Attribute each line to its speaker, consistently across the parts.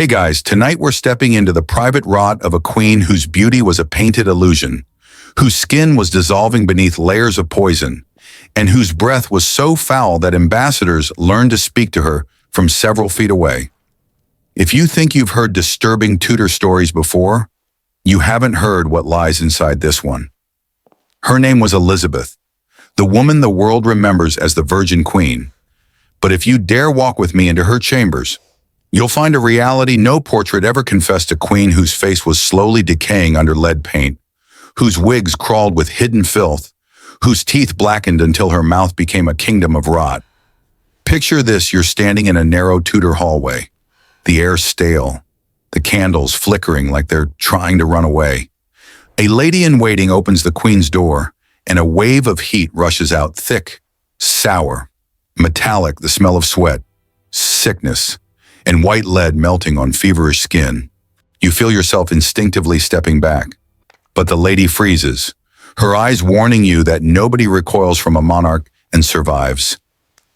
Speaker 1: Hey guys, tonight we're stepping into the private rot of a queen whose beauty was a painted illusion, whose skin was dissolving beneath layers of poison, and whose breath was so foul that ambassadors learned to speak to her from several feet away. If you think you've heard disturbing Tudor stories before, you haven't heard what lies inside this one. Her name was Elizabeth, the woman the world remembers as the Virgin Queen. But if you dare walk with me into her chambers, you'll find a reality no portrait ever confessed: a queen whose face was slowly decaying under lead paint, whose wigs crawled with hidden filth, whose teeth blackened until her mouth became a kingdom of rot. Picture this: you're standing in a narrow Tudor hallway, the air stale, the candles flickering like they're trying to run away. A lady-in-waiting opens the queen's door, and a wave of heat rushes out, thick, sour, metallic, the smell of sweat, sickness, and white lead melting on feverish skin. You feel yourself instinctively stepping back, but the lady freezes, her eyes warning you that nobody recoils from a monarch and survives.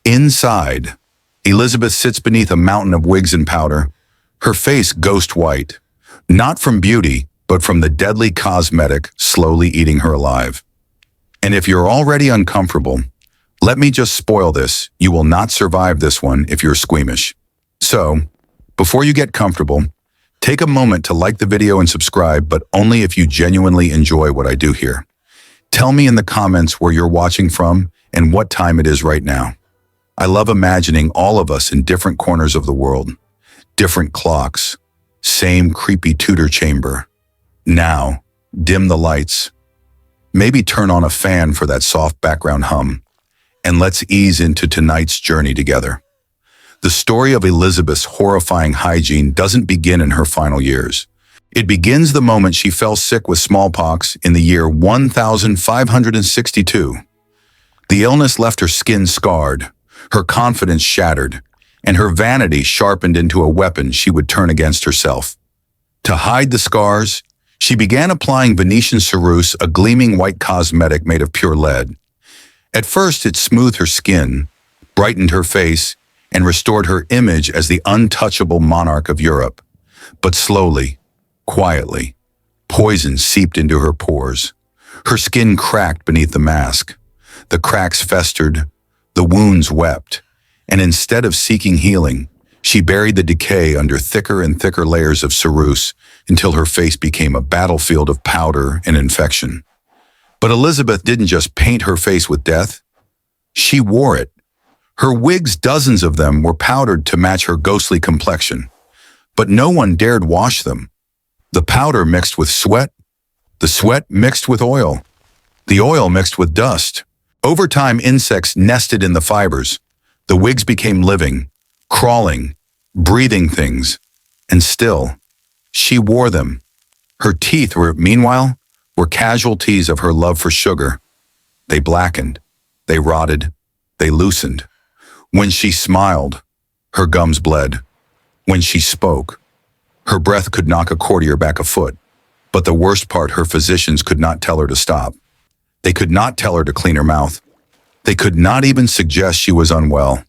Speaker 1: Inside, Elizabeth sits beneath a mountain of wigs and powder, her face ghost white, not from beauty, but from the deadly cosmetic slowly eating her alive. And if you're already uncomfortable, let me just spoil this: you will not survive this one if you're squeamish. So, before you get comfortable, take a moment to like the video and subscribe, but only if you genuinely enjoy what I do here. Tell me in the comments where you're watching from and what time it is right now. I love imagining all of us in different corners of the world, different clocks, same creepy Tudor chamber. Now, dim the lights, maybe turn on a fan for that soft background hum, and let's ease into tonight's journey together. The story of Elizabeth's horrifying hygiene doesn't begin in her final years. It begins the moment she fell sick with smallpox in the year 1562. The illness left her skin scarred, her confidence shattered, and her vanity sharpened into a weapon she would turn against herself. To hide the scars, she began applying Venetian ceruse, a gleaming white cosmetic made of pure lead. At first, it smoothed her skin, brightened her face, and restored her image as the untouchable monarch of Europe. But slowly, quietly, poison seeped into her pores. Her skin cracked beneath the mask. The cracks festered, the wounds wept, and instead of seeking healing, she buried the decay under thicker and thicker layers of ceruse until her face became a battlefield of powder and infection. But Elizabeth didn't just paint her face with death. She wore it. Her wigs, dozens of them, were powdered to match her ghostly complexion, but no one dared wash them. The powder mixed with sweat, the sweat mixed with oil, the oil mixed with dust. Over time, insects nested in the fibers. The wigs became living, crawling, breathing things, and still, she wore them. Her teeth meanwhile, were casualties of her love for sugar. They blackened, they rotted, they loosened. When she smiled, her gums bled. When she spoke, her breath could knock a courtier back a foot. But the worst part, her physicians could not tell her to stop. They could not tell her to clean her mouth. They could not even suggest she was unwell.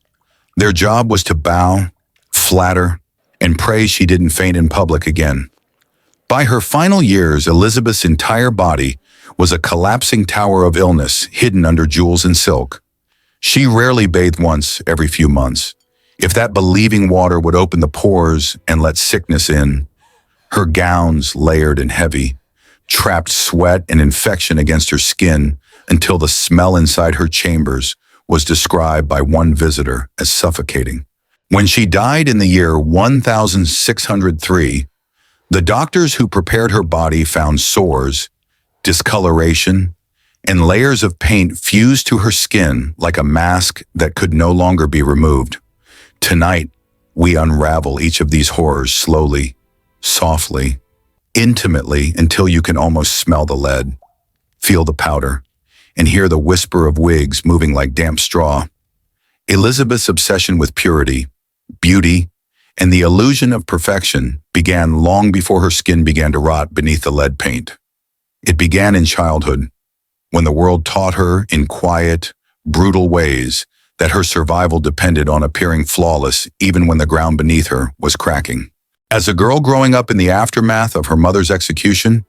Speaker 1: Their job was to bow, flatter, and pray she didn't faint in public again. By her final years, Elizabeth's entire body was a collapsing tower of illness hidden under jewels and silk. She rarely bathed once every few months. If that believing water would open the pores and let sickness in, her gowns, layered and heavy, trapped sweat and infection against her skin until the smell inside her chambers was described by one visitor as suffocating. When she died in the year 1603, the doctors who prepared her body found sores, discoloration, and layers of paint fused to her skin like a mask that could no longer be removed. Tonight, we unravel each of these horrors slowly, softly, intimately, until you can almost smell the lead, feel the powder, and hear the whisper of wigs moving like damp straw. Elizabeth's obsession with purity, beauty, and the illusion of perfection began long before her skin began to rot beneath the lead paint. It began in childhood, when the world taught her in quiet, brutal ways that her survival depended on appearing flawless even when the ground beneath her was cracking. As a girl growing up in the aftermath of her mother's execution,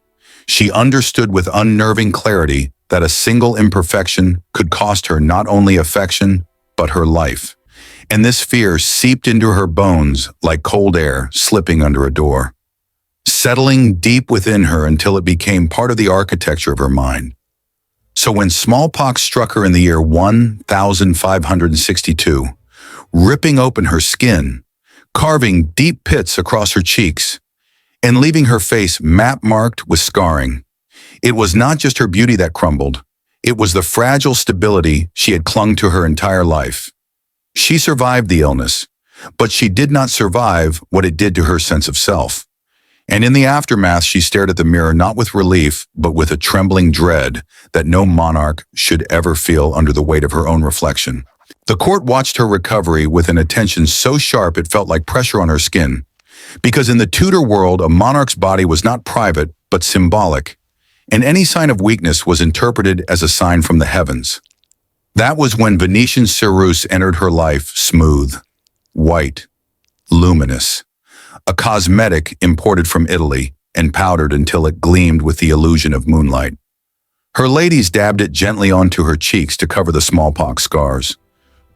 Speaker 1: she understood with unnerving clarity that a single imperfection could cost her not only affection, but her life. And this fear seeped into her bones like cold air slipping under a door, settling deep within her until it became part of the architecture of her mind. So when smallpox struck her in the year 1562, ripping open her skin, carving deep pits across her cheeks, and leaving her face map-marked with scarring, it was not just her beauty that crumbled, it was the fragile stability she had clung to her entire life. She survived the illness, but she did not survive what it did to her sense of self. And in the aftermath, she stared at the mirror not with relief, but with a trembling dread that no monarch should ever feel under the weight of her own reflection. The court watched her recovery with an attention so sharp it felt like pressure on her skin, because in the Tudor world, a monarch's body was not private, but symbolic, and any sign of weakness was interpreted as a sign from the heavens. That was when Venetian ceruse entered her life smooth, white, luminous, a cosmetic imported from Italy and powdered until it gleamed with the illusion of moonlight. Her ladies dabbed it gently onto her cheeks to cover the smallpox scars,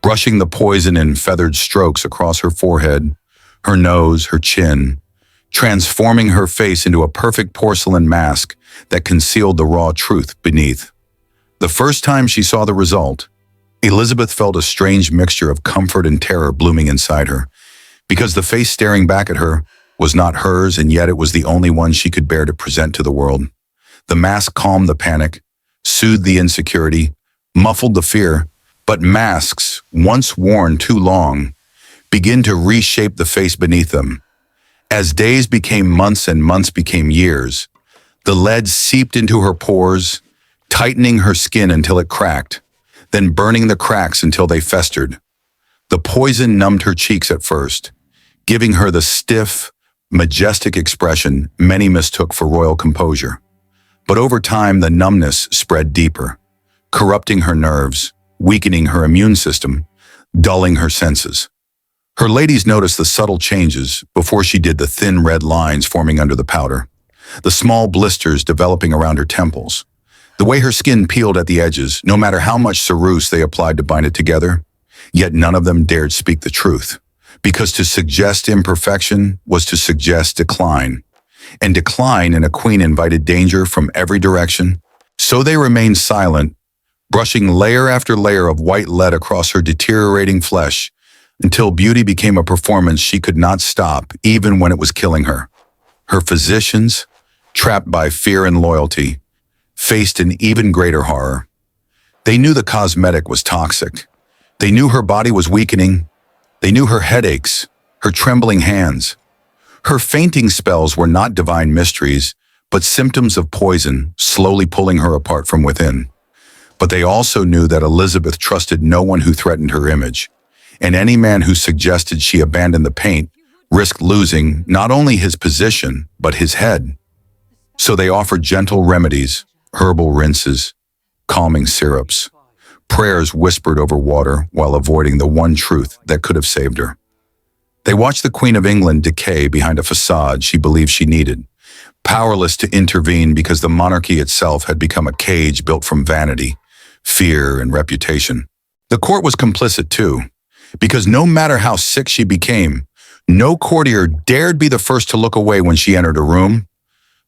Speaker 1: brushing the poison in feathered strokes across her forehead, her nose, her chin, transforming her face into a perfect porcelain mask that concealed the raw truth beneath. The first time she saw the result, Elizabeth felt a strange mixture of comfort and terror blooming inside her, because the face staring back at her was not hers, and yet it was the only one she could bear to present to the world. The mask calmed the panic, soothed the insecurity, muffled the fear, but masks, once worn too long, begin to reshape the face beneath them. As days became months and months became years, the lead seeped into her pores, tightening her skin until it cracked, then burning the cracks until they festered. The poison numbed her cheeks at first, giving her the stiff, majestic expression many mistook for royal composure. But over time, the numbness spread deeper, corrupting her nerves, weakening her immune system, dulling her senses. Her ladies noticed the subtle changes before she did the thin red lines forming under the powder, the small blisters developing around her temples, the way her skin peeled at the edges, no matter how much ceruse they applied to bind it together. Yet none of them dared speak the truth, because to suggest imperfection was to suggest decline, and decline in a queen invited danger from every direction. So they remained silent, brushing layer after layer of white lead across her deteriorating flesh, until beauty became a performance she could not stop, even when it was killing her. Her physicians, trapped by fear and loyalty, faced an even greater horror. They knew the cosmetic was toxic. They knew her body was weakening. They knew her headaches, her trembling hands. Her fainting spells were not divine mysteries, but symptoms of poison slowly pulling her apart from within. But they also knew that Elizabeth trusted no one who threatened her image, and any man who suggested she abandon the paint risked losing not only his position, but his head. So they offered gentle remedies, herbal rinses, calming syrups, prayers whispered over water while avoiding the one truth that could have saved her. They watched the Queen of England decay behind a facade she believed she needed, powerless to intervene because the monarchy itself had become a cage built from vanity, fear, and reputation. The court was complicit too, because no matter how sick she became, no courtier dared be the first to look away when she entered a room.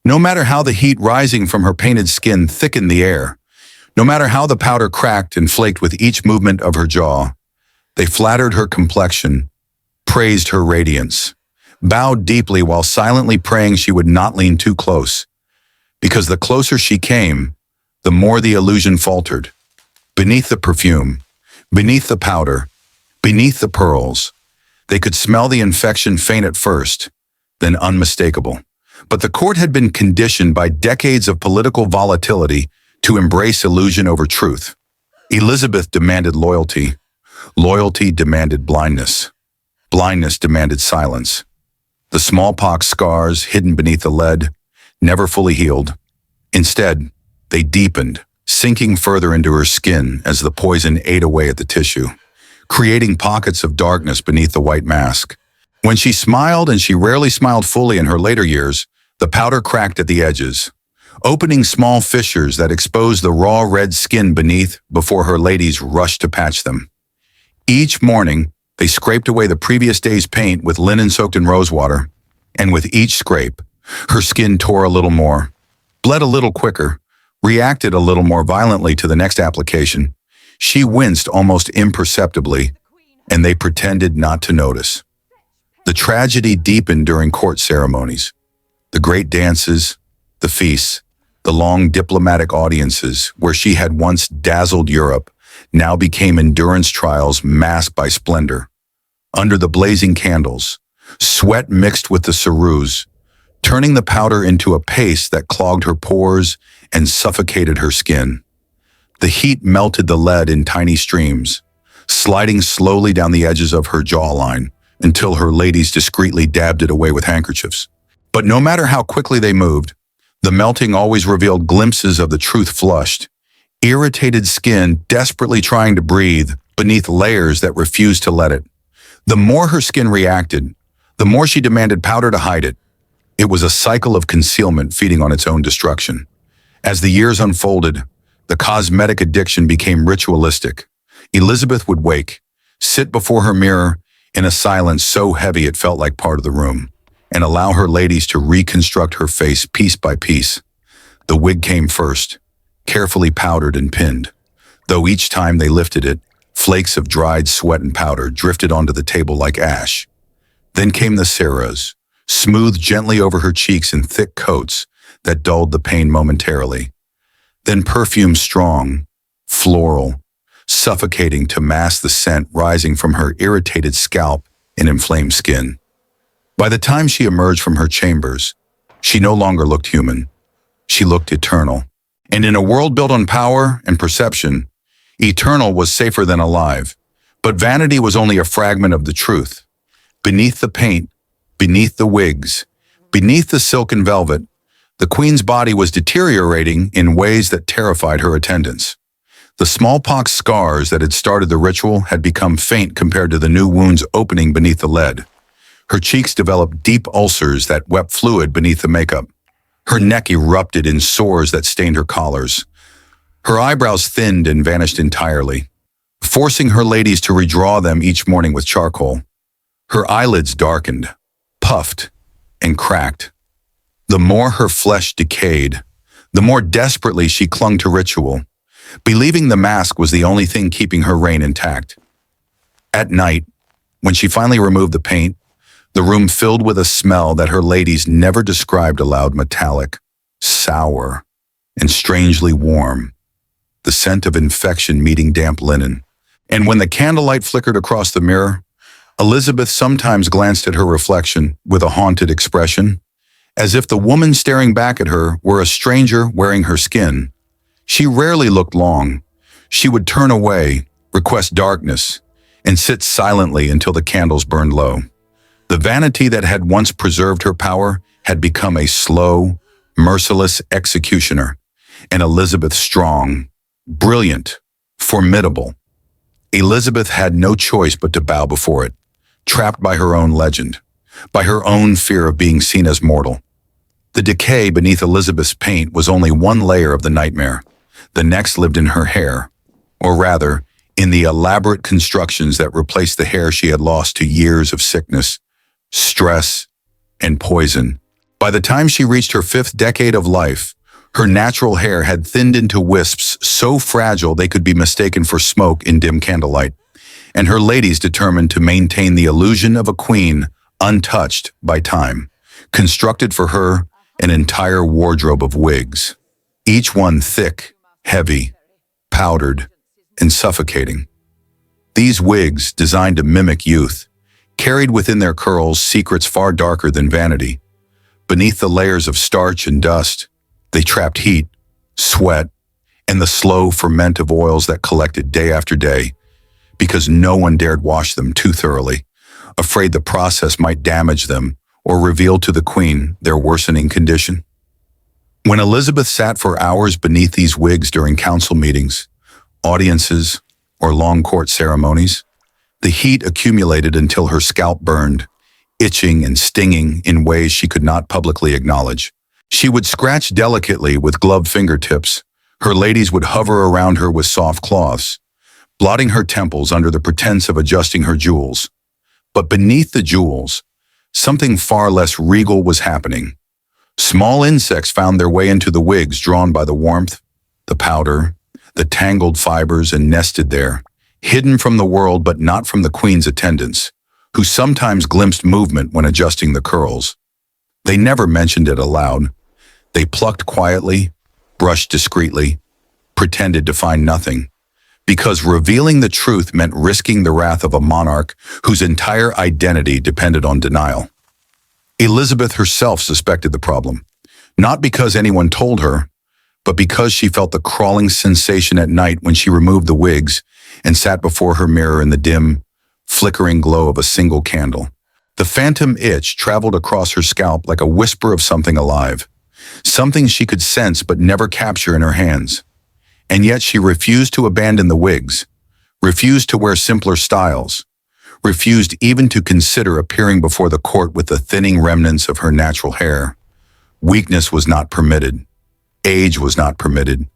Speaker 1: No matter how the heat rising from her painted skin thickened the air, no matter how the powder cracked and flaked with each movement of her jaw, they flattered her complexion, praised her radiance, bowed deeply while silently praying she would not lean too close, because the closer she came, the more the illusion faltered. Beneath the perfume, beneath the powder, beneath the pearls, they could smell the infection faint at first, then unmistakable. But the court had been conditioned by decades of political volatility to embrace illusion over truth. Elizabeth demanded loyalty. Loyalty demanded blindness. Blindness demanded silence. The smallpox scars hidden beneath the lead never fully healed. Instead, they deepened, sinking further into her skin as the poison ate away at the tissue, creating pockets of darkness beneath the white mask. When she smiled, and she rarely smiled fully in her later years, the powder cracked at the edges, opening small fissures that exposed the raw red skin beneath before her ladies rushed to patch them. Each morning, they scraped away the previous day's paint with linen soaked in rosewater, and with each scrape, her skin tore a little more, bled a little quicker, reacted a little more violently to the next application. She winced almost imperceptibly, and they pretended not to notice. The tragedy deepened during court ceremonies. The great dances, the feasts, the long diplomatic audiences where she had once dazzled Europe now became endurance trials masked by splendor. Under the blazing candles, sweat mixed with the ceruse, turning the powder into a paste that clogged her pores and suffocated her skin. The heat melted the lead in tiny streams, sliding slowly down the edges of her jawline until her ladies discreetly dabbed it away with handkerchiefs. But no matter how quickly they moved, the melting always revealed glimpses of the truth flushed, irritated skin desperately trying to breathe beneath layers that refused to let it. The more her skin reacted, the more she demanded powder to hide it. It was a cycle of concealment feeding on its own destruction. As the years unfolded, the cosmetic addiction became ritualistic. Elizabeth would wake, sit before her mirror in a silence so heavy it felt like part of the room, and allow her ladies to reconstruct her face piece by piece. The wig came first, carefully powdered and pinned. Though each time they lifted it, flakes of dried sweat and powder drifted onto the table like ash. Then came the cerras, smoothed gently over her cheeks in thick coats that dulled the pain momentarily. Then perfume strong, floral, suffocating to mask the scent rising from her irritated scalp and inflamed skin. By the time she emerged from her chambers, she no longer looked human. She looked eternal. And in a world built on power and perception, eternal was safer than alive. But vanity was only a fragment of the truth. Beneath the paint, beneath the wigs, beneath the silk and velvet, the queen's body was deteriorating in ways that terrified her attendants. The smallpox scars that had started the ritual had become faint compared to the new wounds opening beneath the lead. Her cheeks developed deep ulcers that wept fluid beneath the makeup. Her neck erupted in sores that stained her collars. Her eyebrows thinned and vanished entirely, forcing her ladies to redraw them each morning with charcoal. Her eyelids darkened, puffed, and cracked. The more her flesh decayed, the more desperately she clung to ritual, believing the mask was the only thing keeping her reign intact. At night, when she finally removed the paint, the room filled with a smell that her ladies never described aloud: metallic, sour, and strangely warm. The scent of infection meeting damp linen. And when the candlelight flickered across the mirror, Elizabeth sometimes glanced at her reflection with a haunted expression, as if the woman staring back at her were a stranger wearing her skin. She rarely looked long. She would turn away, request darkness, and sit silently until the candles burned low. The vanity that had once preserved her power had become a slow, merciless executioner, and Elizabeth strong, brilliant, formidable. Elizabeth had no choice but to bow before it, trapped by her own legend, by her own fear of being seen as mortal. The decay beneath Elizabeth's paint was only one layer of the nightmare. The next lived in her hair, or rather, in the elaborate constructions that replaced the hair she had lost to years of sickness, stress, and poison. By the time she reached her 5th decade of life, her natural hair had thinned into wisps so fragile they could be mistaken for smoke in dim candlelight, and her ladies determined to maintain the illusion of a queen untouched by time, constructed for her an entire wardrobe of wigs, each one thick, heavy, powdered, and suffocating. These wigs, designed to mimic youth, carried within their curls secrets far darker than vanity. Beneath the layers of starch and dust, they trapped heat, sweat, and the slow ferment of oils that collected day after day, because no one dared wash them too thoroughly, afraid the process might damage them or reveal to the queen their worsening condition. When Elizabeth sat for hours beneath these wigs during council meetings, audiences, or long court ceremonies, the heat accumulated until her scalp burned, itching and stinging in ways she could not publicly acknowledge. She would scratch delicately with gloved fingertips. Her ladies would hover around her with soft cloths, blotting her temples under the pretense of adjusting her jewels. But beneath the jewels, something far less regal was happening. Small insects found their way into the wigs, drawn by the warmth, the powder, the tangled fibers, and nested there, hidden from the world but not from the queen's attendants, who sometimes glimpsed movement when adjusting the curls. They never mentioned it aloud. They plucked quietly, brushed discreetly, pretended to find nothing, because revealing the truth meant risking the wrath of a monarch whose entire identity depended on denial. Elizabeth herself suspected the problem, not because anyone told her, but because she felt the crawling sensation at night when she removed the wigs and sat before her mirror in the dim, flickering glow of a single candle. The phantom itch traveled across her scalp like a whisper of something alive, something she could sense but never capture in her hands. And yet she refused to abandon the wigs, refused to wear simpler styles, refused even to consider appearing before the court with the thinning remnants of her natural hair. Weakness was not permitted. Age was not permitted.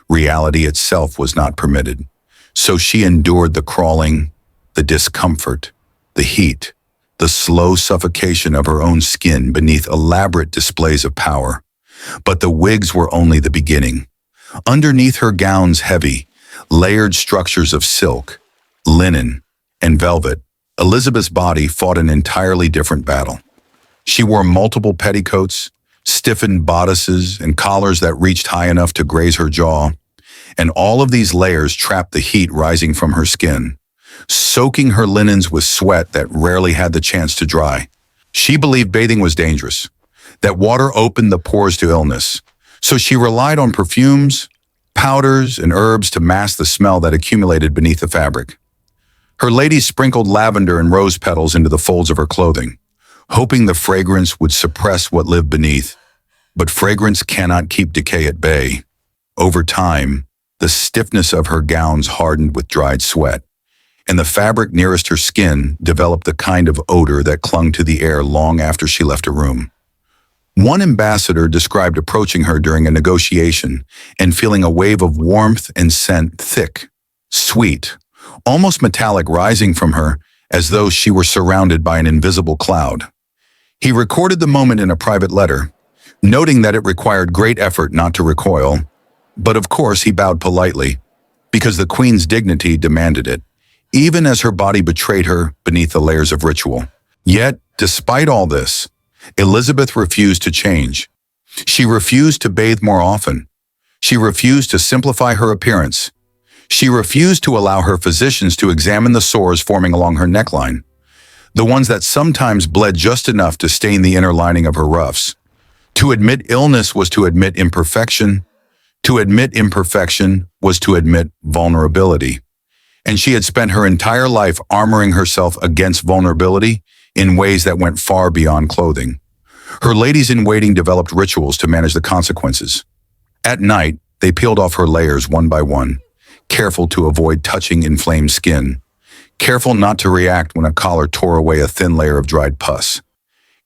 Speaker 1: Reality itself was not permitted. So she endured the crawling, the discomfort, the heat, the slow suffocation of her own skin beneath elaborate displays of power. But the wigs were only the beginning. Underneath her gown's heavy, layered structures of silk, linen, and velvet, Elizabeth's body fought an entirely different battle. She wore multiple petticoats, stiffened bodices, and collars that reached high enough to graze her jaw, and all of these layers trapped the heat rising from her skin, soaking her linens with sweat that rarely had the chance to dry. She believed bathing was dangerous, that water opened the pores to illness, so she relied on perfumes, powders, and herbs to mask the smell that accumulated beneath the fabric. Her ladies sprinkled lavender and rose petals into the folds of her clothing, hoping the fragrance would suppress what lived beneath. But fragrance cannot keep decay at bay. Over time, the stiffness of her gowns hardened with dried sweat, and the fabric nearest her skin developed the kind of odor that clung to the air long after she left a room. One ambassador described approaching her during a negotiation and feeling a wave of warmth and scent, thick, sweet, almost metallic, rising from her as though she were surrounded by an invisible cloud. He recorded the moment in a private letter, noting that it required great effort not to recoil, but of course he bowed politely, because the queen's dignity demanded it, even as her body betrayed her beneath the layers of ritual. Yet, despite all this, Elizabeth refused to change. She refused to bathe more often. She refused to simplify her appearance. She refused to allow her physicians to examine the sores forming along her neckline, the ones that sometimes bled just enough to stain the inner lining of her ruffs. To admit illness was to admit imperfection. To admit imperfection was to admit vulnerability. And she had spent her entire life armoring herself against vulnerability in ways that went far beyond clothing. Her ladies-in-waiting developed rituals to manage the consequences. At night, they peeled off her layers one by one, careful to avoid touching inflamed skin, careful not to react when a collar tore away a thin layer of dried pus,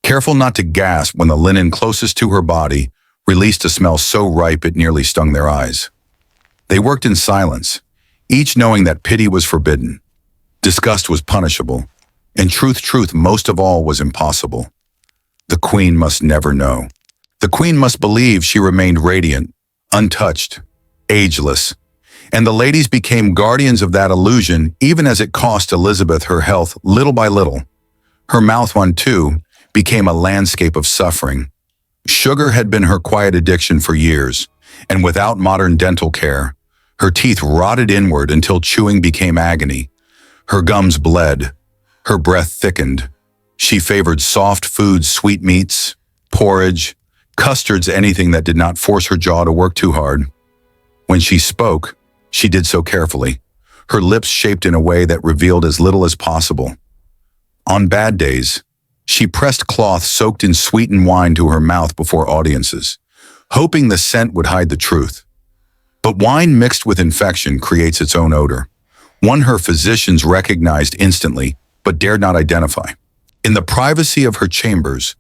Speaker 1: careful not to gasp when the linen closest to her body released a smell so ripe it nearly stung their eyes. They worked in silence, each knowing that pity was forbidden, disgust was punishable, and truth most of all was impossible. The queen must never know. The queen must believe she remained radiant, untouched, ageless, and the ladies became guardians of that illusion even as it cost Elizabeth her health little by little. Her mouth one too became a landscape of suffering. Sugar had been her quiet addiction for years, and without modern dental care, her teeth rotted inward until chewing became agony. Her gums bled. Her breath thickened. She favored soft foods, sweetmeats, porridge, custards, anything that did not force her jaw to work too hard. When she spoke, she did so carefully, her lips shaped in a way that revealed as little as possible. On bad days, she pressed cloth soaked in sweetened wine to her mouth before audiences, hoping the scent would hide the truth. But wine mixed with infection creates its own odor, one her physicians recognized instantly but dared not identify. In the privacy of her chambers,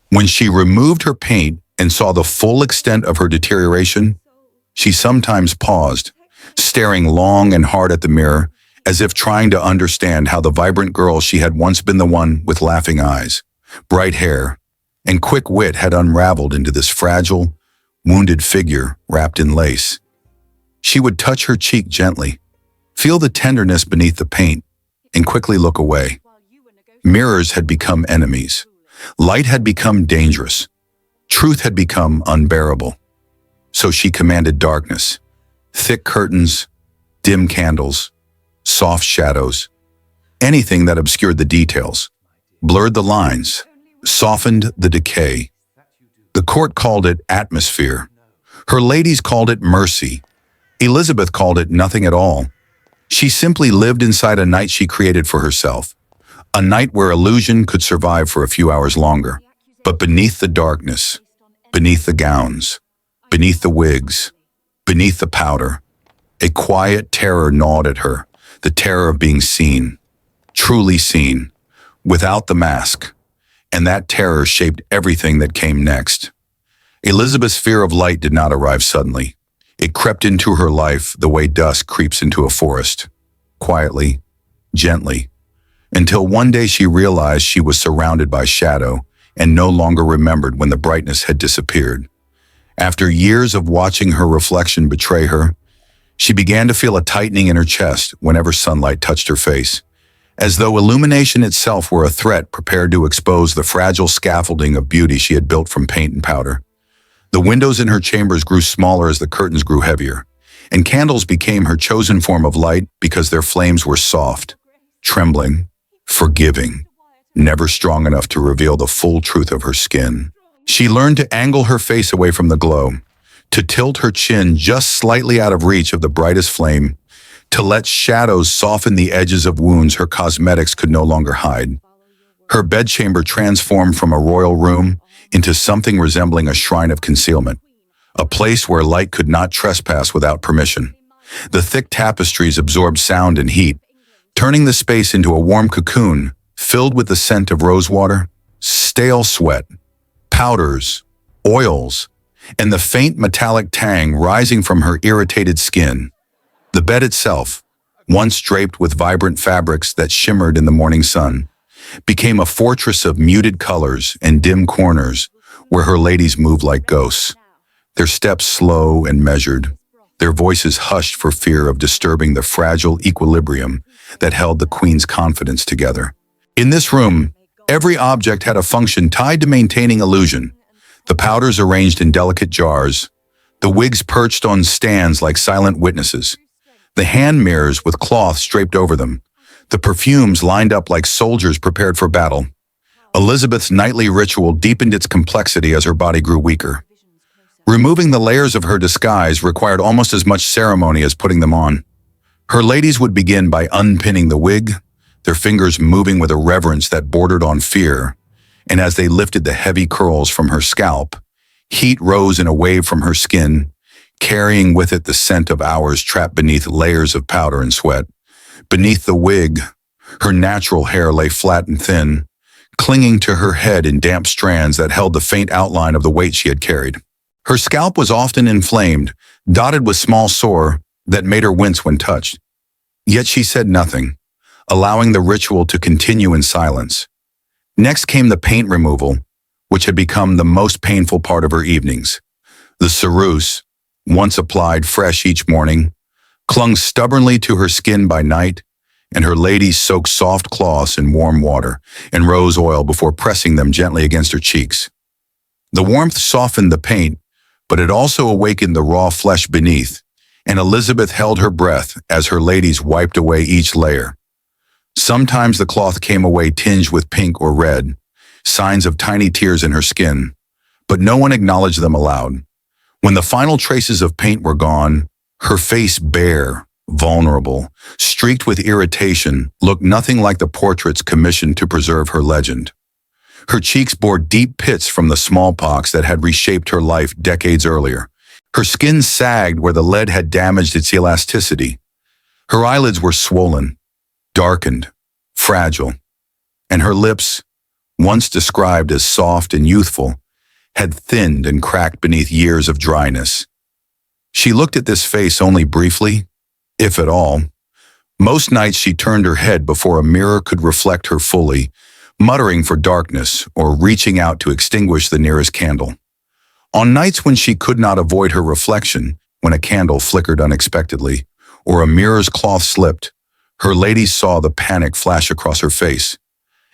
Speaker 1: when she removed her paint and saw the full extent of her deterioration, she sometimes paused, staring long and hard at the mirror, as if trying to understand how the vibrant girl she had once been, the one with laughing eyes, bright hair, and quick wit, had unraveled into this fragile, wounded figure wrapped in lace. She would touch her cheek gently, feel the tenderness beneath the paint, and quickly look away. Mirrors had become enemies. Light had become dangerous. Truth had become unbearable. So she commanded darkness, thick curtains, dim candles, soft shadows, anything that obscured the details, blurred the lines, softened the decay. The court called it atmosphere. Her ladies called it mercy. Elizabeth called it nothing at all. She simply lived inside a night she created for herself, a night where illusion could survive for a few hours longer. But beneath the darkness, beneath the gowns, beneath the wigs, beneath the powder, a quiet terror gnawed at her, the terror of being seen, truly seen, without the mask. And that terror shaped everything that came next. Elizabeth's fear of light did not arrive suddenly. It crept into her life the way dusk creeps into a forest, quietly, gently, until one day she realized she was surrounded by shadow and no longer remembered when the brightness had disappeared. After years of watching her reflection betray her, she began to feel a tightening in her chest whenever sunlight touched her face, as though illumination itself were a threat prepared to expose the fragile scaffolding of beauty she had built from paint and powder. The windows in her chambers grew smaller as the curtains grew heavier, and candles became her chosen form of light because their flames were soft, trembling, forgiving, never strong enough to reveal the full truth of her skin. She learned to angle her face away from the glow, to tilt her chin just slightly out of reach of the brightest flame, to let shadows soften the edges of wounds her cosmetics could no longer hide. Her bedchamber transformed from a royal room into something resembling a shrine of concealment, a place where light could not trespass without permission. The thick tapestries absorbed sound and heat, turning the space into a warm cocoon filled with the scent of rosewater, stale sweat, powders, oils, and the faint metallic tang rising from her irritated skin. The bed itself, once draped with vibrant fabrics that shimmered in the morning sun, became a fortress of muted colors and dim corners where her ladies moved like ghosts, their steps slow and measured, their voices hushed for fear of disturbing the fragile equilibrium that held the queen's confidence together. In this room, every object had a function tied to maintaining illusion. The powders arranged in delicate jars, the wigs perched on stands like silent witnesses, the hand mirrors with cloths draped over them, the perfumes lined up like soldiers prepared for battle. Elizabeth's nightly ritual deepened its complexity as her body grew weaker. Removing the layers of her disguise required almost as much ceremony as putting them on. Her ladies would begin by unpinning the wig, their fingers moving with a reverence that bordered on fear, and as they lifted the heavy curls from her scalp, heat rose in a wave from her skin, carrying with it the scent of hours trapped beneath layers of powder and sweat. Beneath the wig, her natural hair lay flat and thin, clinging to her head in damp strands that held the faint outline of the weight she had carried. Her scalp was often inflamed, dotted with small sores that made her wince when touched. Yet she said nothing, allowing the ritual to continue in silence. Next came the paint removal, which had become the most painful part of her evenings. The ceruse, once applied fresh each morning, clung stubbornly to her skin by night, and her ladies soaked soft cloths in warm water and rose oil before pressing them gently against her cheeks. The warmth softened the paint, but it also awakened the raw flesh beneath, and Elizabeth held her breath as her ladies wiped away each layer. Sometimes the cloth came away tinged with pink or red, signs of tiny tears in her skin, but no one acknowledged them aloud. When the final traces of paint were gone, her face bare, vulnerable, streaked with irritation, looked nothing like the portraits commissioned to preserve her legend. Her cheeks bore deep pits from the smallpox that had reshaped her life decades earlier. Her skin sagged where the lead had damaged its elasticity. Her eyelids were swollen, darkened, fragile, and her lips, once described as soft and youthful, had thinned and cracked beneath years of dryness. She looked at this face only briefly, if at all. Most nights she turned her head before a mirror could reflect her fully, muttering for darkness or reaching out to extinguish the nearest candle. On nights when she could not avoid her reflection, when a candle flickered unexpectedly, or a mirror's cloth slipped, her ladies saw the panic flash across her face.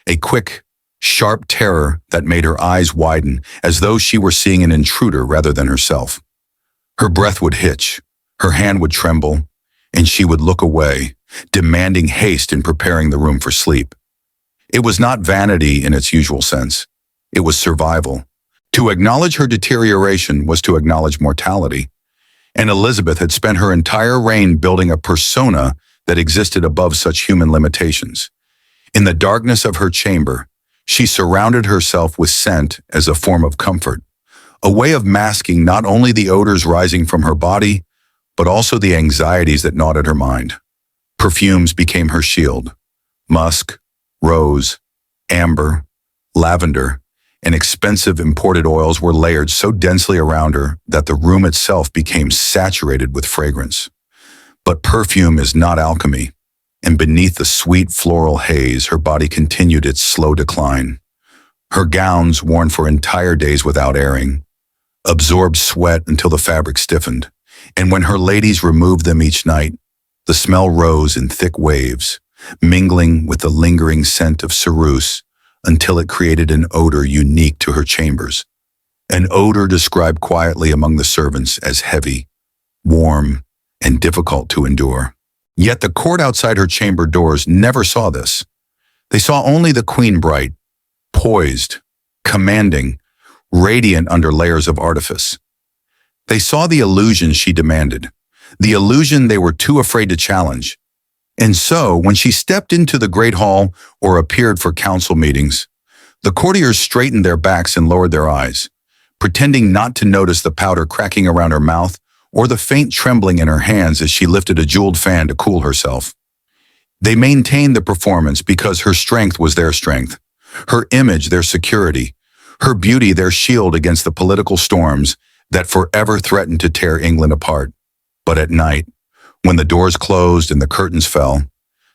Speaker 1: A quick, sharp terror that made her eyes widen as though she were seeing an intruder rather than herself. Her breath would hitch, her hand would tremble, and she would look away, demanding haste in preparing the room for sleep. It was not vanity in its usual sense. It was survival. To acknowledge her deterioration was to acknowledge mortality. And Elizabeth had spent her entire reign building a persona that existed above such human limitations. In the darkness of her chamber, she surrounded herself with scent as a form of comfort, a way of masking not only the odors rising from her body, but also the anxieties that gnawed at her mind. Perfumes became her shield. Musk, rose, amber, lavender, and expensive imported oils were layered so densely around her that the room itself became saturated with fragrance. But perfume is not alchemy, and beneath the sweet floral haze, her body continued its slow decline. Her gowns, worn for entire days without airing, absorbed sweat until the fabric stiffened, and when her ladies removed them each night, the smell rose in thick waves, mingling with the lingering scent of ceruse until it created an odor unique to her chambers. An odor described quietly among the servants as heavy, warm, and difficult to endure. Yet the court outside her chamber doors never saw this. They saw only the queen bright, poised, commanding, radiant under layers of artifice. They saw the illusion she demanded, the illusion they were too afraid to challenge. And so, when she stepped into the great hall or appeared for council meetings, the courtiers straightened their backs and lowered their eyes, pretending not to notice the powder cracking around her mouth or the faint trembling in her hands as she lifted a jeweled fan to cool herself. They maintained the performance because her strength was their strength, her image their security, her beauty their shield against the political storms that forever threatened to tear England apart. But at night, when the doors closed and the curtains fell,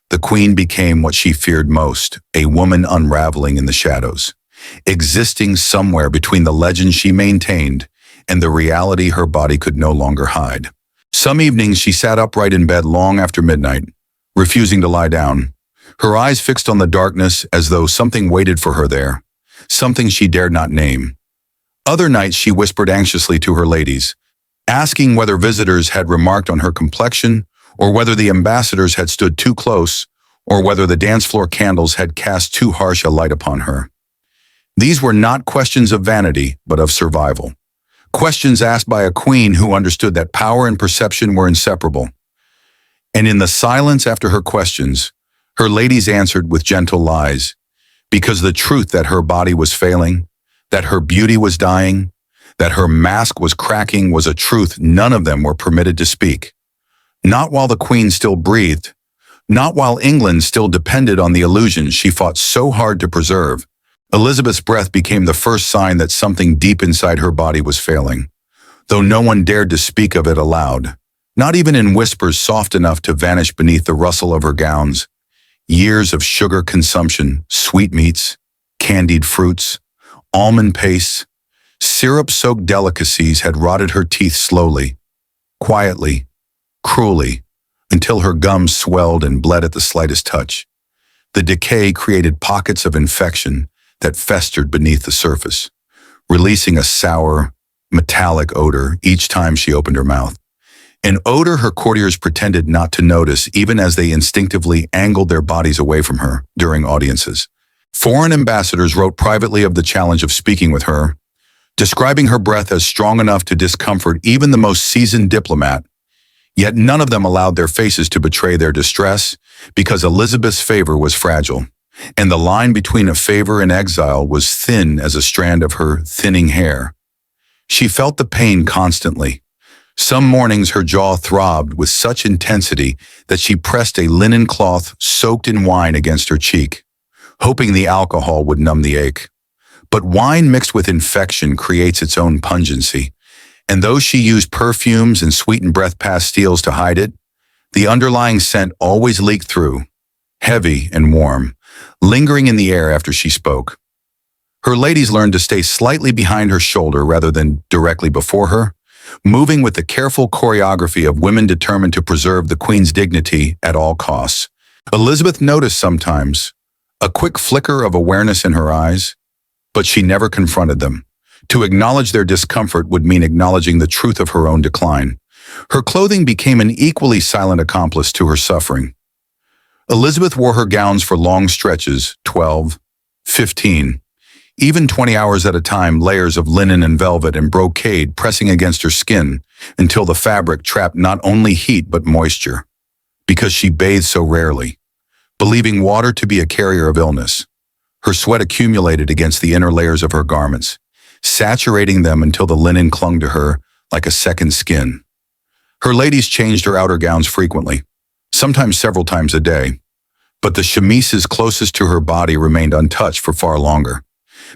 Speaker 1: the queen became what she feared most, a woman unraveling in the shadows, existing somewhere between the legend she maintained and the reality her body could no longer hide. Some evenings she sat upright in bed long after midnight, refusing to lie down, her eyes fixed on the darkness as though something waited for her there, something she dared not name. Other nights she whispered anxiously to her ladies, asking whether visitors had remarked on her complexion, or whether the ambassadors had stood too close, or whether the dance floor candles had cast too harsh a light upon her. These were not questions of vanity, but of survival. Questions asked by a queen who understood that power and perception were inseparable. And in the silence after her questions, her ladies answered with gentle lies, because the truth that her body was failing, that her beauty was dying, that her mask was cracking was a truth none of them were permitted to speak. Not while the queen still breathed, not while England still depended on the illusions she fought so hard to preserve. Elizabeth's breath became the first sign that something deep inside her body was failing, though no one dared to speak of it aloud, not even in whispers soft enough to vanish beneath the rustle of her gowns. Years of sugar consumption, sweetmeats, candied fruits, almond pastes, syrup-soaked delicacies had rotted her teeth slowly, quietly, cruelly, until her gums swelled and bled at the slightest touch. The decay created pockets of infection that festered beneath the surface, releasing a sour, metallic odor each time she opened her mouth. An odor her courtiers pretended not to notice even as they instinctively angled their bodies away from her during audiences. Foreign ambassadors wrote privately of the challenge of speaking with her, describing her breath as strong enough to discomfort even the most seasoned diplomat. Yet none of them allowed their faces to betray their distress because Elizabeth's favor was fragile, and the line between a favor and exile was thin as a strand of her thinning hair. She felt the pain constantly. Some mornings her jaw throbbed with such intensity that she pressed a linen cloth soaked in wine against her cheek. hoping the alcohol would numb the ache. But wine mixed with infection creates its own pungency, and though she used perfumes and sweetened breath pastilles to hide it, the underlying scent always leaked through, heavy and warm, lingering in the air after she spoke. Her ladies learned to stay slightly behind her shoulder rather than directly before her, moving with the careful choreography of women determined to preserve the Queen's dignity at all costs. Elizabeth noticed sometimes a quick flicker of awareness in her eyes, but she never confronted them. To acknowledge their discomfort would mean acknowledging the truth of her own decline. Her clothing became an equally silent accomplice to her suffering. Elizabeth wore her gowns for long stretches, 12, 15, even 20 hours at a time, layers of linen and velvet and brocade pressing against her skin until the fabric trapped not only heat but moisture. Because she bathed so rarely, believing water to be a carrier of illness, her sweat accumulated against the inner layers of her garments, saturating them until the linen clung to her like a second skin. Her ladies changed her outer gowns frequently, sometimes several times a day, but the chemises closest to her body remained untouched for far longer,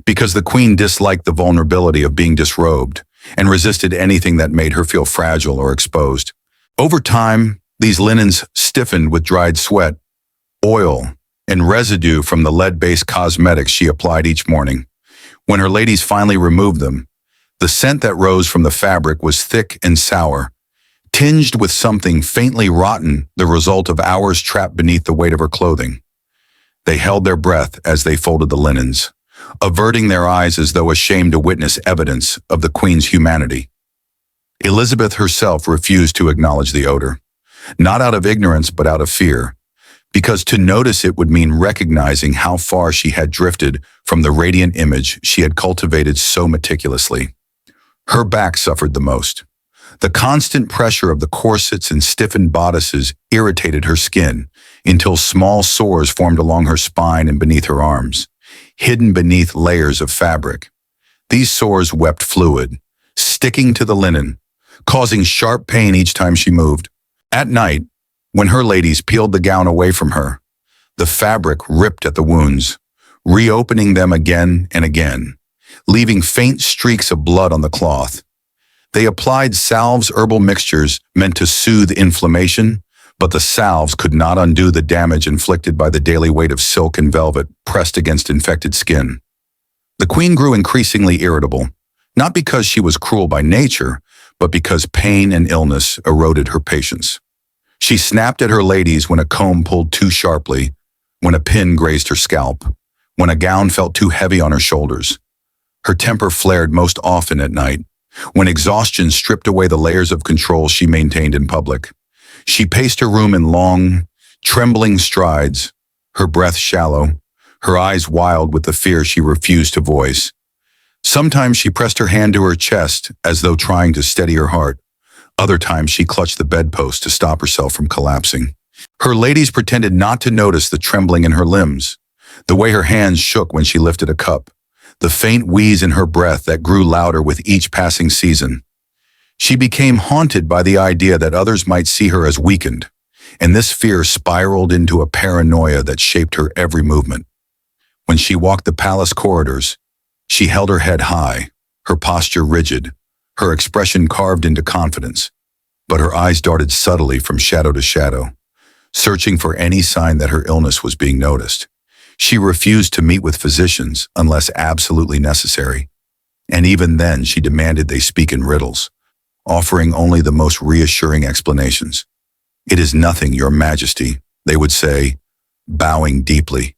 Speaker 1: because the Queen disliked the vulnerability of being disrobed and resisted anything that made her feel fragile or exposed. Over time, these linens stiffened with dried sweat, oil, and residue from the lead-based cosmetics she applied each morning. When her ladies finally removed them, the scent that rose from the fabric was thick and sour, tinged with something faintly rotten, the result of hours trapped beneath the weight of her clothing. They held their breath as they folded the linens, averting their eyes as though ashamed to witness evidence of the Queen's humanity. Elizabeth herself refused to acknowledge the odor, not out of ignorance but out of fear, because to notice it would mean recognizing how far she had drifted from the radiant image she had cultivated so meticulously. Her back suffered the most. The constant pressure of the corsets and stiffened bodices irritated her skin until small sores formed along her spine and beneath her arms, hidden beneath layers of fabric. These sores wept fluid, sticking to the linen, causing sharp pain each time she moved. At night, when her ladies peeled the gown away from her, the fabric ripped at the wounds, reopening them again and again, leaving faint streaks of blood on the cloth. They applied salves, herbal mixtures meant to soothe inflammation, but the salves could not undo the damage inflicted by the daily weight of silk and velvet pressed against infected skin. The Queen grew increasingly irritable, not because she was cruel by nature, but because pain and illness eroded her patience. She snapped at her ladies when a comb pulled too sharply, when a pin grazed her scalp, when a gown felt too heavy on her shoulders. Her temper flared most often at night, when exhaustion stripped away the layers of control she maintained in public. She paced her room in long, trembling strides, her breath shallow, her eyes wild with the fear she refused to voice. Sometimes she pressed her hand to her chest as though trying to steady her heart. Other times she clutched the bedpost to stop herself from collapsing. Her ladies pretended not to notice the trembling in her limbs, the way her hands shook when she lifted a cup, the faint wheeze in her breath that grew louder with each passing season. She became haunted by the idea that others might see her as weakened, and this fear spiraled into a paranoia that shaped her every movement. When she walked the palace corridors, she held her head high, her posture rigid, her expression carved into confidence, but her eyes darted subtly from shadow to shadow, searching for any sign that her illness was being noticed. She refused to meet with physicians unless absolutely necessary, and even then she demanded they speak in riddles, offering only the most reassuring explanations. "It is nothing, Your Majesty," they would say, bowing deeply,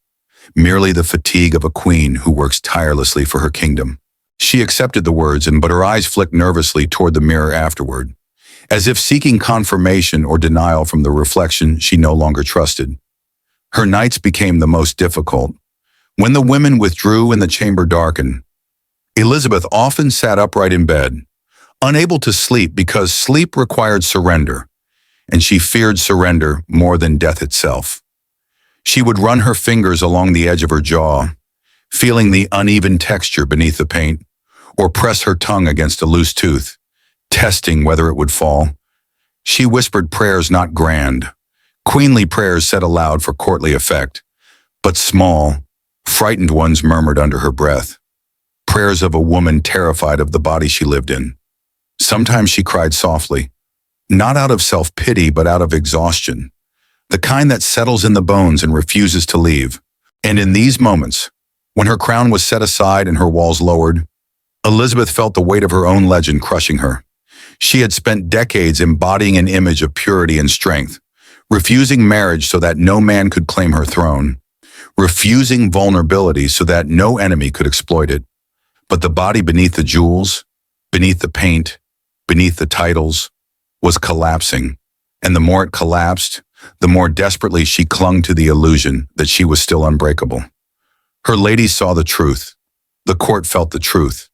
Speaker 1: merely the fatigue of a queen who works tirelessly for her kingdom. She accepted the words, but her eyes flicked nervously toward the mirror afterward, as if seeking confirmation or denial from the reflection she no longer trusted. Her nights became the most difficult. When the women withdrew and the chamber darkened, Elizabeth often sat upright in bed, unable to sleep because sleep required surrender, and she feared surrender more than death itself. She would run her fingers along the edge of her jaw, feeling the uneven texture beneath the paint, or press her tongue against a loose tooth, testing whether it would fall. She whispered prayers not grand, queenly prayers said aloud for courtly effect, but small, frightened ones murmured under her breath, prayers of a woman terrified of the body she lived in. Sometimes she cried softly, not out of self-pity but out of exhaustion, the kind that settles in the bones and refuses to leave. And in these moments, when her crown was set aside and her walls lowered, Elizabeth felt the weight of her own legend crushing her. She had spent decades embodying an image of purity and strength, refusing marriage so that no man could claim her throne, refusing vulnerability so that no enemy could exploit it. But the body beneath the jewels, beneath the paint, beneath the titles, was collapsing, and the more it collapsed, the more desperately she clung to the illusion that she was still unbreakable. Her ladies saw the truth. The court felt the truth.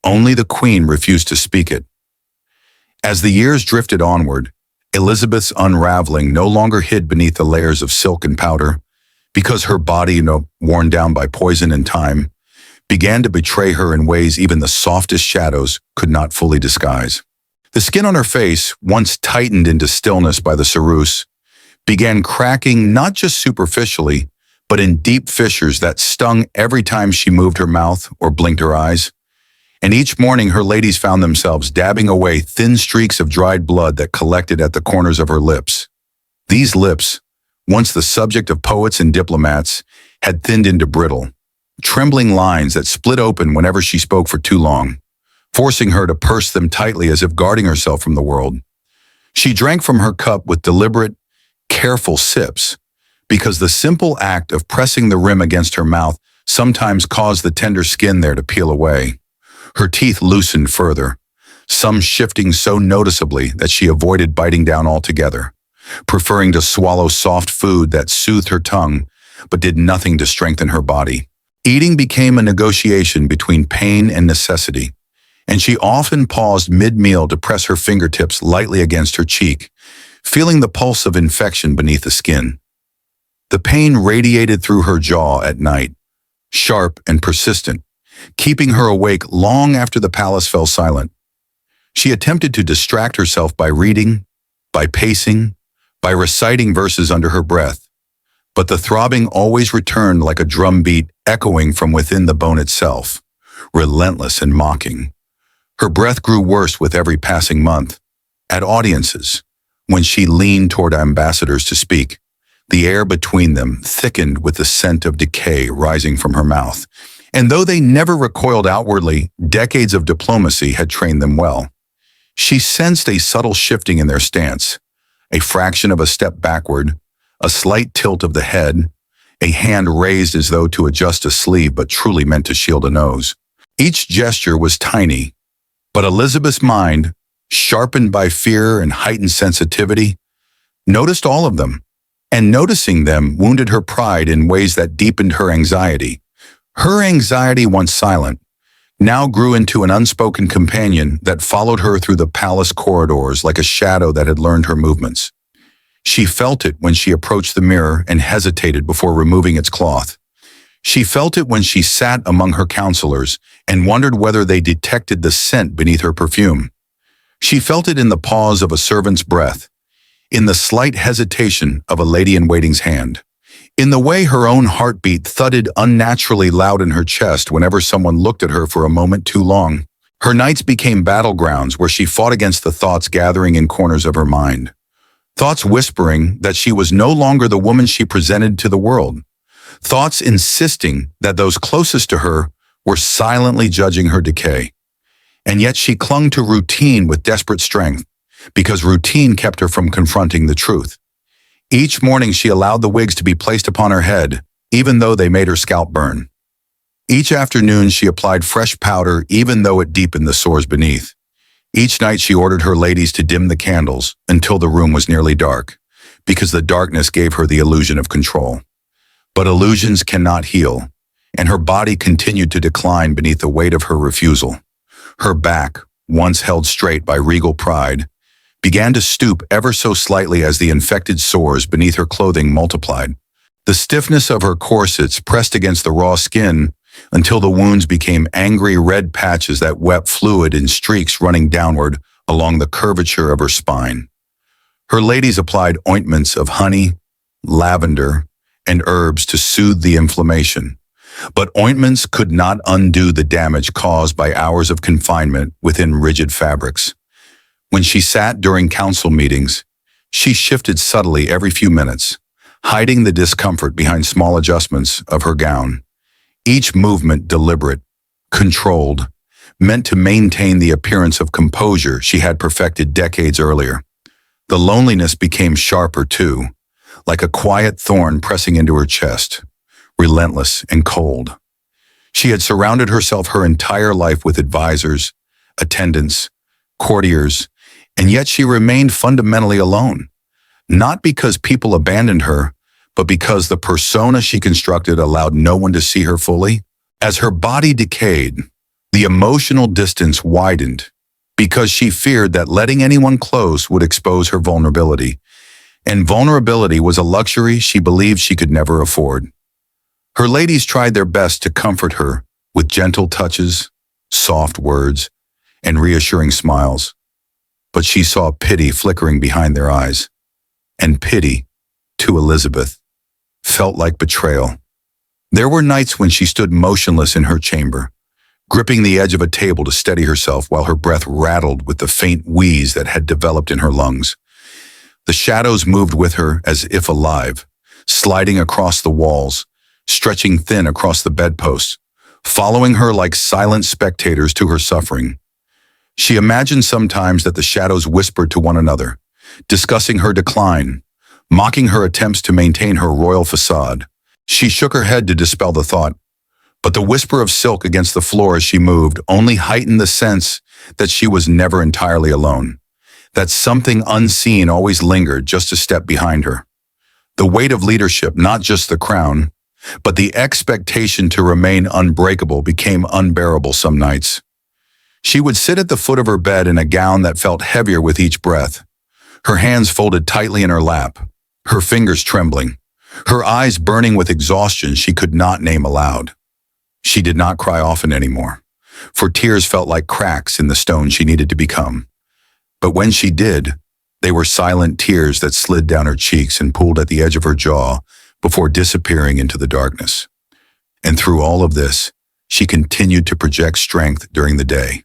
Speaker 1: Only the Queen refused to speak it. As the years drifted onward, Elizabeth's unraveling no longer hid beneath the layers of silk and powder, because her body, worn down by poison and time, began to betray her in ways even the softest shadows could not fully disguise. The skin on her face, once tightened into stillness by the ceruse, began cracking not just superficially, but in deep fissures that stung every time she moved her mouth or blinked her eyes. And each morning her ladies found themselves dabbing away thin streaks of dried blood that collected at the corners of her lips. These lips, once the subject of poets and diplomats, had thinned into brittle, trembling lines that split open whenever she spoke for too long, forcing her to purse them tightly as if guarding herself from the world. She drank from her cup with deliberate, careful sips, because the simple act of pressing the rim against her mouth sometimes caused the tender skin there to peel away. Her teeth loosened further, some shifting so noticeably that she avoided biting down altogether, preferring to swallow soft food that soothed her tongue but did nothing to strengthen her body. Eating became a negotiation between pain and necessity, and she often paused mid-meal to press her fingertips lightly against her cheek, feeling the pulse of infection beneath the skin. The pain radiated through her jaw at night, sharp and persistent, keeping her awake long after the palace fell silent. She attempted to distract herself by reading, by pacing, by reciting verses under her breath, but the throbbing always returned like a drumbeat echoing from within the bone itself, relentless and mocking. Her breath grew worse with every passing month. At audiences, when she leaned toward ambassadors to speak, the air between them thickened with the scent of decay rising from her mouth. And though they never recoiled outwardly, decades of diplomacy had trained them well. She sensed a subtle shifting in their stance, a fraction of a step backward, a slight tilt of the head, a hand raised as though to adjust a sleeve but truly meant to shield a nose. Each gesture was tiny, but Elizabeth's mind, sharpened by fear and heightened sensitivity, noticed all of them, and noticing them wounded her pride in ways that deepened her anxiety. Her anxiety, once silent, now grew into an unspoken companion that followed her through the palace corridors like a shadow that had learned her movements. She felt it when she approached the mirror and hesitated before removing its cloth. She felt it when she sat among her counselors and wondered whether they detected the scent beneath her perfume. She felt it in the pause of a servant's breath, in the slight hesitation of a lady-in-waiting's hand, in the way her own heartbeat thudded unnaturally loud in her chest whenever someone looked at her for a moment too long. Her nights became battlegrounds where she fought against the thoughts gathering in corners of her mind, thoughts whispering that she was no longer the woman she presented to the world, thoughts insisting that those closest to her were silently judging her decay. And yet she clung to routine with desperate strength, because routine kept her from confronting the truth. Each morning she allowed the wigs to be placed upon her head, even though they made her scalp burn. Each afternoon she applied fresh powder, even though it deepened the sores beneath. Each night she ordered her ladies to dim the candles until the room was nearly dark, because the darkness gave her the illusion of control. But illusions cannot heal, and her body continued to decline beneath the weight of her refusal. Her back, once held straight by regal pride, began to stoop ever so slightly as the infected sores beneath her clothing multiplied. The stiffness of her corsets pressed against the raw skin until the wounds became angry red patches that wept fluid in streaks running downward along the curvature of her spine. Her ladies applied ointments of honey, lavender, and herbs to soothe the inflammation, But ointments could not undo the damage caused by hours of confinement within rigid fabrics. When she sat during council meetings, she shifted subtly every few minutes, hiding the discomfort behind small adjustments of her gown. Each movement deliberate, controlled, meant to maintain the appearance of composure she had perfected decades earlier. The loneliness became sharper too, like a quiet thorn pressing into her chest, relentless and cold. She had surrounded herself her entire life with advisors, attendants, courtiers, and yet she remained fundamentally alone. Not because people abandoned her, but because the persona she constructed allowed no one to see her fully. As her body decayed, the emotional distance widened because she feared that letting anyone close would expose her vulnerability, and vulnerability was a luxury she believed she could never afford. Her ladies tried their best to comfort her with gentle touches, soft words, and reassuring smiles, but she saw pity flickering behind their eyes, and pity, to Elizabeth, felt like betrayal. There were nights when she stood motionless in her chamber, gripping the edge of a table to steady herself while her breath rattled with the faint wheeze that had developed in her lungs. The shadows moved with her as if alive, sliding across the walls, stretching thin across the bedposts, following her like silent spectators to her suffering. She imagined sometimes that the shadows whispered to one another, discussing her decline, mocking her attempts to maintain her royal facade. She shook her head to dispel the thought, but the whisper of silk against the floor as she moved only heightened the sense that she was never entirely alone, that something unseen always lingered just a step behind her. The weight of leadership, not just the crown, but the expectation to remain unbreakable became unbearable some nights. She would sit at the foot of her bed in a gown that felt heavier with each breath, her hands folded tightly in her lap, her fingers trembling, her eyes burning with exhaustion she could not name aloud. She did not cry often anymore, for tears felt like cracks in the stone she needed to become. But when she did, they were silent tears that slid down her cheeks and pooled at the edge of her jaw before disappearing into the darkness. And through all of this, she continued to project strength during the day,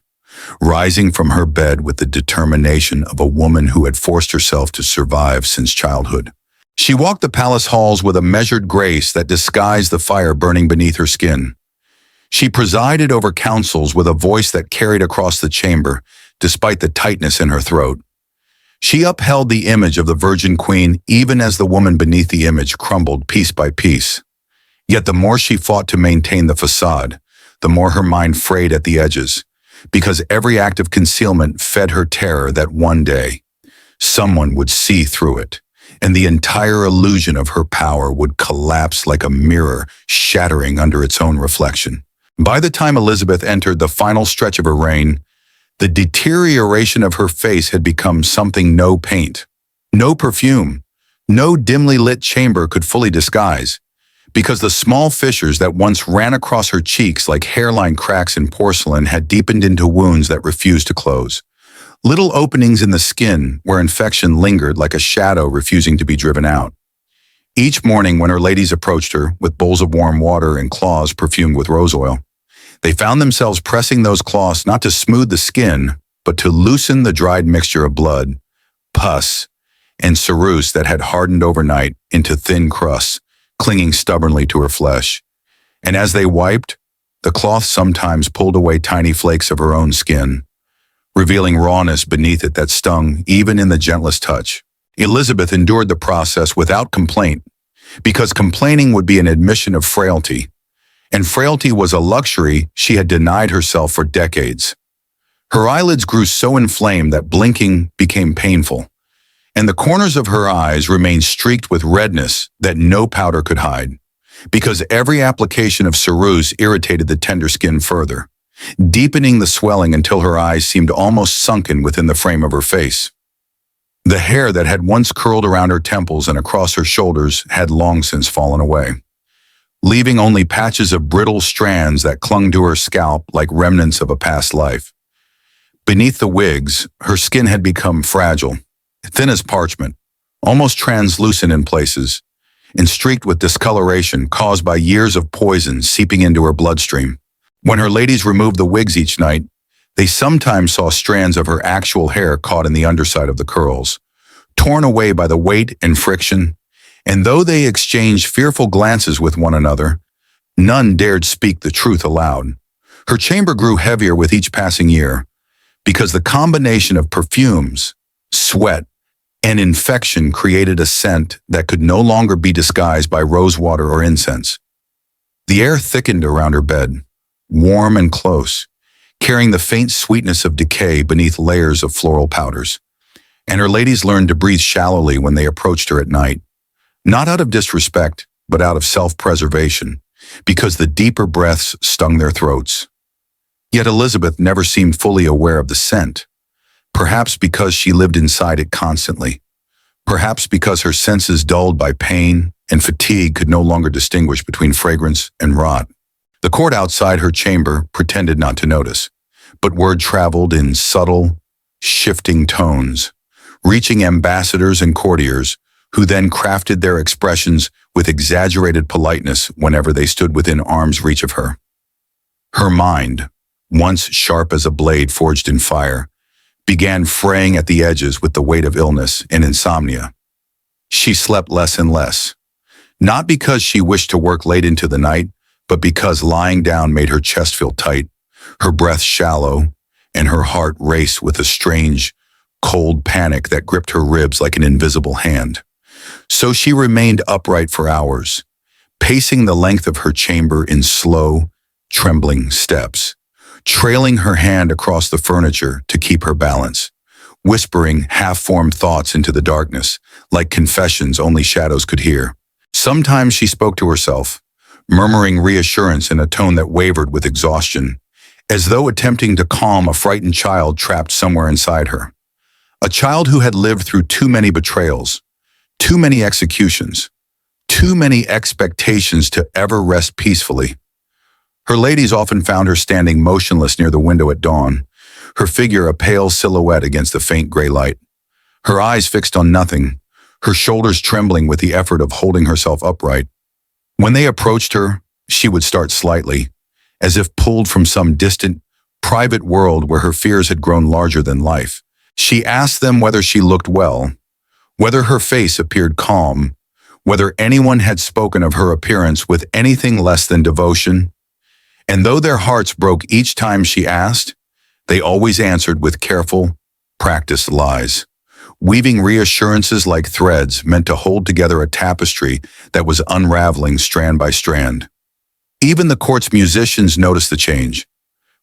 Speaker 1: rising from her bed with the determination of a woman who had forced herself to survive since childhood. She walked the palace halls with a measured grace that disguised the fire burning beneath her skin. She presided over councils with a voice that carried across the chamber, despite the tightness in her throat. She upheld the image of the Virgin Queen even as the woman beneath the image crumbled piece by piece. Yet the more she fought to maintain the facade, the more her mind frayed at the edges, because every act of concealment fed her terror that one day, someone would see through it, and the entire illusion of her power would collapse like a mirror, shattering under its own reflection. By the time Elizabeth entered the final stretch of her reign, the deterioration of her face had become something no paint, no perfume, no dimly lit chamber could fully disguise, because the small fissures that once ran across her cheeks like hairline cracks in porcelain had deepened into wounds that refused to close. Little openings in the skin where infection lingered like a shadow refusing to be driven out. Each morning when her ladies approached her with bowls of warm water and cloths perfumed with rose oil, they found themselves pressing those cloths not to smooth the skin, but to loosen the dried mixture of blood, pus, and ceruse that had hardened overnight into thin crusts, clinging stubbornly to her flesh. And as they wiped, the cloth sometimes pulled away tiny flakes of her own skin, revealing rawness beneath it that stung even in the gentlest touch. Elizabeth endured the process without complaint, because complaining would be an admission of frailty, and frailty was a luxury she had denied herself for decades. Her eyelids grew so inflamed that blinking became painful, and the corners of her eyes remained streaked with redness that no powder could hide, because every application of ceruse irritated the tender skin further, deepening the swelling until her eyes seemed almost sunken within the frame of her face. The hair that had once curled around her temples and across her shoulders had long since fallen away, leaving only patches of brittle strands that clung to her scalp like remnants of a past life. Beneath the wigs, her skin had become fragile, thin as parchment, almost translucent in places, and streaked with discoloration caused by years of poison seeping into her bloodstream. When her ladies removed the wigs each night, they sometimes saw strands of her actual hair caught in the underside of the curls, torn away by the weight and friction, and though they exchanged fearful glances with one another, none dared speak the truth aloud. Her chamber grew heavier with each passing year, because the combination of perfumes, sweat, and infection created a scent that could no longer be disguised by rosewater or incense. The air thickened around her bed, warm and close, carrying the faint sweetness of decay beneath layers of floral powders. And her ladies learned to breathe shallowly when they approached her at night, not out of disrespect, but out of self-preservation, because the deeper breaths stung their throats. Yet Elizabeth never seemed fully aware of the scent, perhaps because she lived inside it constantly, perhaps because her senses dulled by pain and fatigue could no longer distinguish between fragrance and rot. The court outside her chamber pretended not to notice, but word traveled in subtle, shifting tones, reaching ambassadors and courtiers who then crafted their expressions with exaggerated politeness whenever they stood within arm's reach of her. Her mind, once sharp as a blade forged in fire, began fraying at the edges with the weight of illness and insomnia. She slept less and less, not because she wished to work late into the night, but because lying down made her chest feel tight, her breath shallow, and her heart race with a strange, cold panic that gripped her ribs like an invisible hand. So she remained upright for hours, pacing the length of her chamber in slow, trembling steps, trailing her hand across the furniture to keep her balance, whispering half-formed thoughts into the darkness, like confessions only shadows could hear. Sometimes she spoke to herself, murmuring reassurance in a tone that wavered with exhaustion, as though attempting to calm a frightened child trapped somewhere inside her. A child who had lived through too many betrayals, too many executions, too many expectations to ever rest peacefully. Her ladies often found her standing motionless near the window at dawn, her figure a pale silhouette against the faint gray light. Her eyes fixed on nothing, her shoulders trembling with the effort of holding herself upright. When they approached her, she would start slightly, as if pulled from some distant, private world where her fears had grown larger than life. She asked them whether she looked well, whether her face appeared calm, whether anyone had spoken of her appearance with anything less than devotion. And though their hearts broke each time she asked, they always answered with careful, practiced lies, weaving reassurances like threads meant to hold together a tapestry that was unraveling strand by strand. Even the court's musicians noticed the change.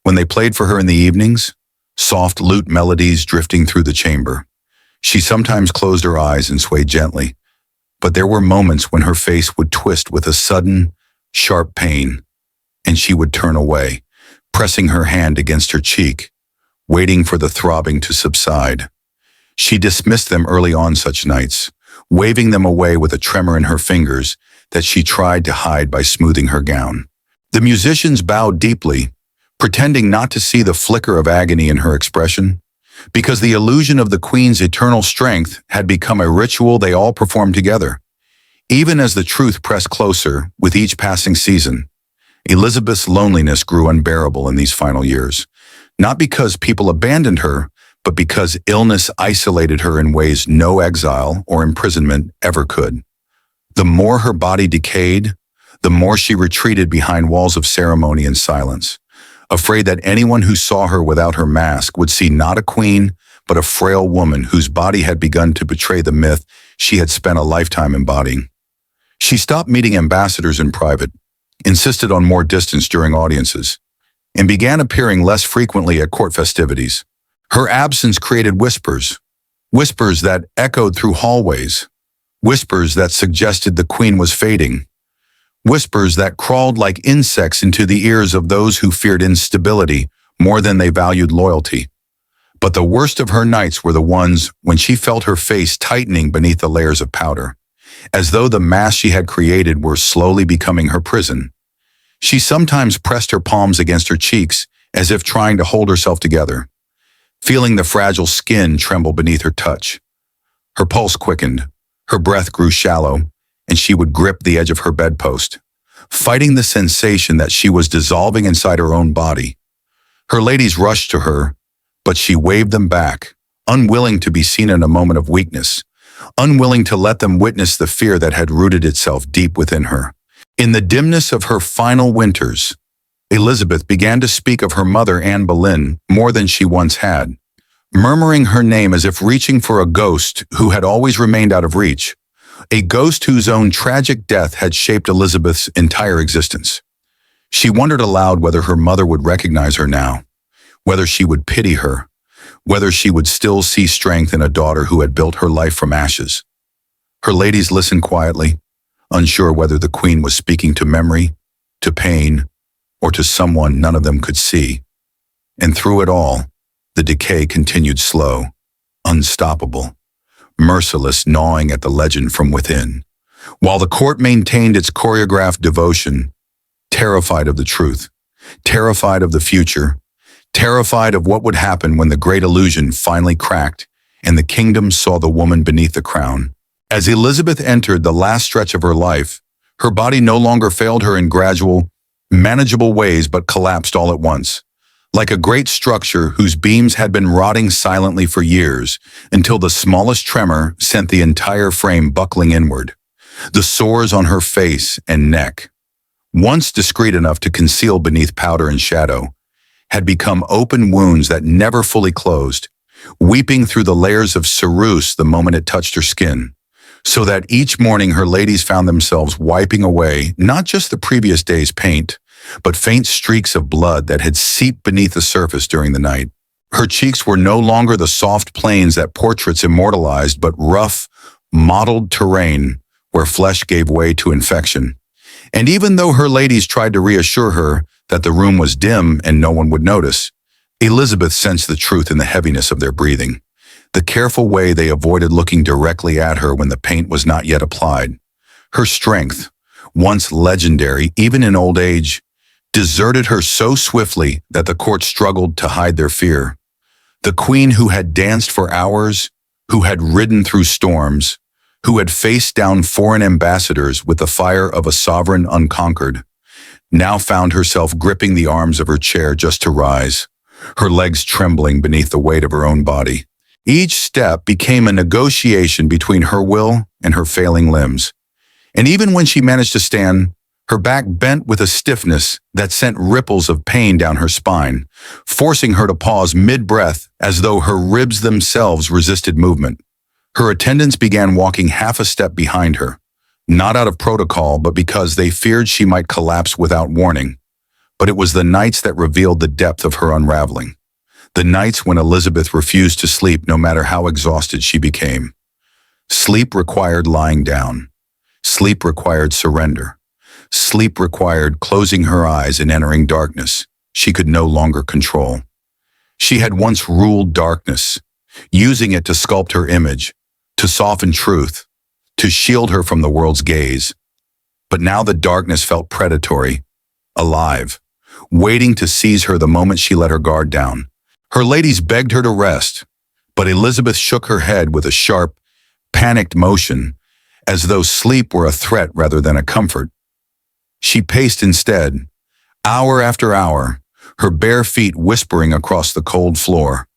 Speaker 1: When they played for her in the evenings, soft lute melodies drifting through the chamber, she sometimes closed her eyes and swayed gently, but there were moments when her face would twist with a sudden, sharp pain, and she would turn away, pressing her hand against her cheek, waiting for the throbbing to subside. She dismissed them early on such nights, waving them away with a tremor in her fingers that she tried to hide by smoothing her gown. The musicians bowed deeply, pretending not to see the flicker of agony in her expression, because the illusion of the Queen's eternal strength had become a ritual they all performed together. Even as the truth pressed closer with each passing season, Elizabeth's loneliness grew unbearable in these final years, not because people abandoned her, but because illness isolated her in ways no exile or imprisonment ever could. The more her body decayed, the more she retreated behind walls of ceremony and silence, afraid that anyone who saw her without her mask would see not a queen, but a frail woman whose body had begun to betray the myth she had spent a lifetime embodying. She stopped meeting ambassadors in private, insisted on more distance during audiences, and began appearing less frequently at court festivities. Her absence created whispers that echoed through hallways, whispers that suggested the Queen was fading, whispers that crawled like insects into the ears of those who feared instability more than they valued loyalty. But the worst of her nights were the ones when she felt her face tightening beneath the layers of powder, as though the mask she had created were slowly becoming her prison. She sometimes pressed her palms against her cheeks as if trying to hold herself together, feeling the fragile skin tremble beneath her touch. Her pulse quickened, her breath grew shallow, and she would grip the edge of her bedpost, fighting the sensation that she was dissolving inside her own body. Her ladies rushed to her, but she waved them back, unwilling to be seen in a moment of weakness, unwilling to let them witness the fear that had rooted itself deep within her. In the dimness of her final winters, Elizabeth began to speak of her mother, Anne Boleyn, more than she once had, murmuring her name as if reaching for a ghost who had always remained out of reach, a ghost whose own tragic death had shaped Elizabeth's entire existence. She wondered aloud whether her mother would recognize her now, whether she would pity her, whether she would still see strength in a daughter who had built her life from ashes. Her ladies listened quietly, unsure whether the Queen was speaking to memory, to pain, or to someone none of them could see. And through it all, the decay continued slow, unstoppable, merciless, gnawing at the legend from within, while the court maintained its choreographed devotion, terrified of the truth, terrified of the future, terrified of what would happen when the great illusion finally cracked and the kingdom saw the woman beneath the crown. As Elizabeth entered the last stretch of her life, her body no longer failed her in gradual, manageable ways but collapsed all at once, like a great structure whose beams had been rotting silently for years until the smallest tremor sent the entire frame buckling inward. The sores on her face and neck, once discreet enough to conceal beneath powder and shadow, had become open wounds that never fully closed, weeping through the layers of ceruse the moment it touched her skin, so that each morning her ladies found themselves wiping away not just the previous day's paint, but faint streaks of blood that had seeped beneath the surface during the night. Her cheeks were no longer the soft plains that portraits immortalized, but rough, mottled terrain where flesh gave way to infection. And even though her ladies tried to reassure her that the room was dim and no one would notice, Elizabeth sensed the truth in the heaviness of their breathing, the careful way they avoided looking directly at her when the paint was not yet applied. Her strength, once legendary even in old age, deserted her so swiftly that the court struggled to hide their fear. The Queen, who had danced for hours, who had ridden through storms, who had faced down foreign ambassadors with the fire of a sovereign unconquered, now found herself gripping the arms of her chair just to rise, her legs trembling beneath the weight of her own body. Each step became a negotiation between her will and her failing limbs. And even when she managed to stand, her back bent with a stiffness that sent ripples of pain down her spine, forcing her to pause mid-breath as though her ribs themselves resisted movement. Her attendants began walking half a step behind her, not out of protocol, but because they feared she might collapse without warning. But it was the nights that revealed the depth of her unraveling. The nights when Elizabeth refused to sleep no matter how exhausted she became. Sleep required lying down. Sleep required surrender. Sleep required closing her eyes and entering darkness she could no longer control. She had once ruled darkness, using it to sculpt her image, to soften truth, to shield her from the world's gaze. But now the darkness felt predatory, alive, waiting to seize her the moment she let her guard down. Her ladies begged her to rest, but Elizabeth shook her head with a sharp, panicked motion, as though sleep were a threat rather than a comfort. She paced instead, hour after hour, her bare feet whispering across the cold floor,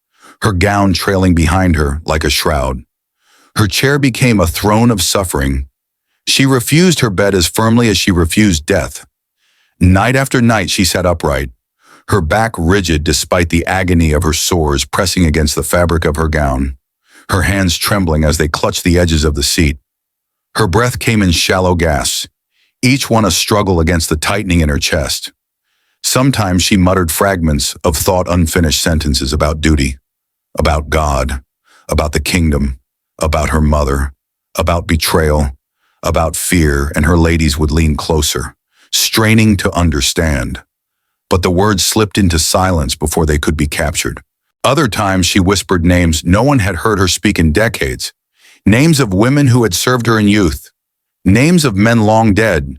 Speaker 1: her gown trailing behind her like a shroud. Her chair became a throne of suffering. She refused her bed as firmly as she refused death. Night after night she sat upright, her back rigid despite the agony of her sores pressing against the fabric of her gown, her hands trembling as they clutched the edges of the seat. Her breath came in shallow gasps, each one a struggle against the tightening in her chest. Sometimes she muttered fragments of thought, unfinished sentences about duty, about God, about the kingdom, about her mother, about betrayal, about fear, and her ladies would lean closer, straining to understand. But the words slipped into silence before they could be captured. Other times she whispered names no one had heard her speak in decades, names of women who had served her in youth, names of men long dead,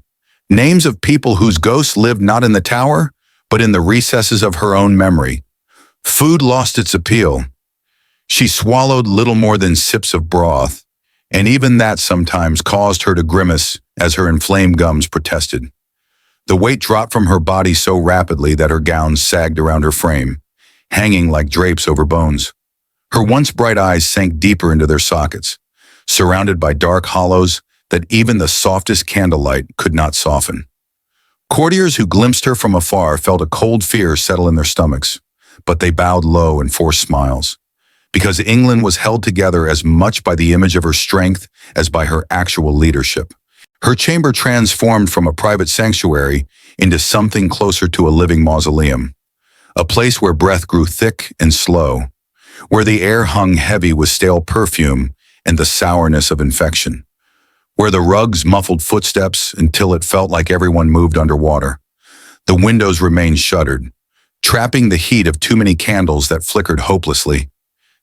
Speaker 1: names of people whose ghosts lived not in the tower, but in the recesses of her own memory. Food lost its appeal. She swallowed little more than sips of broth, and even that sometimes caused her to grimace as her inflamed gums protested. The weight dropped from her body so rapidly that her gown sagged around her frame, hanging like drapes over bones. Her once bright eyes sank deeper into their sockets, surrounded by dark hollows that even the softest candlelight could not soften. Courtiers who glimpsed her from afar felt a cold fear settle in their stomachs, but they bowed low and forced smiles, because England was held together as much by the image of her strength as by her actual leadership. Her chamber transformed from a private sanctuary into something closer to a living mausoleum, a place where breath grew thick and slow, where the air hung heavy with stale perfume and the sourness of infection, where the rugs muffled footsteps until it felt like everyone moved underwater. The windows remained shuttered, trapping the heat of too many candles that flickered hopelessly,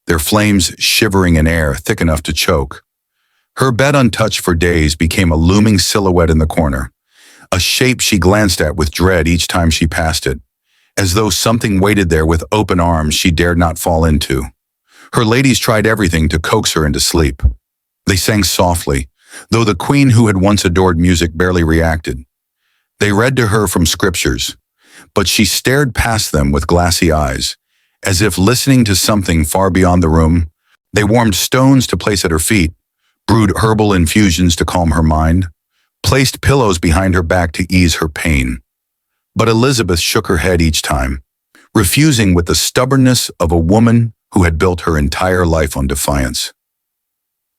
Speaker 1: their flames shivering in air thick enough to choke. Her bed, untouched for days, became a looming silhouette in the corner, a shape she glanced at with dread each time she passed it, as though something waited there with open arms she dared not fall into. Her ladies tried everything to coax her into sleep. They sang softly, though the queen who had once adored music barely reacted. They read to her from scriptures, but she stared past them with glassy eyes, as if listening to something far beyond the room. They warmed stones to place at her feet, brewed herbal infusions to calm her mind, placed pillows behind her back to ease her pain. But Elizabeth shook her head each time, refusing with the stubbornness of a woman who had built her entire life on defiance.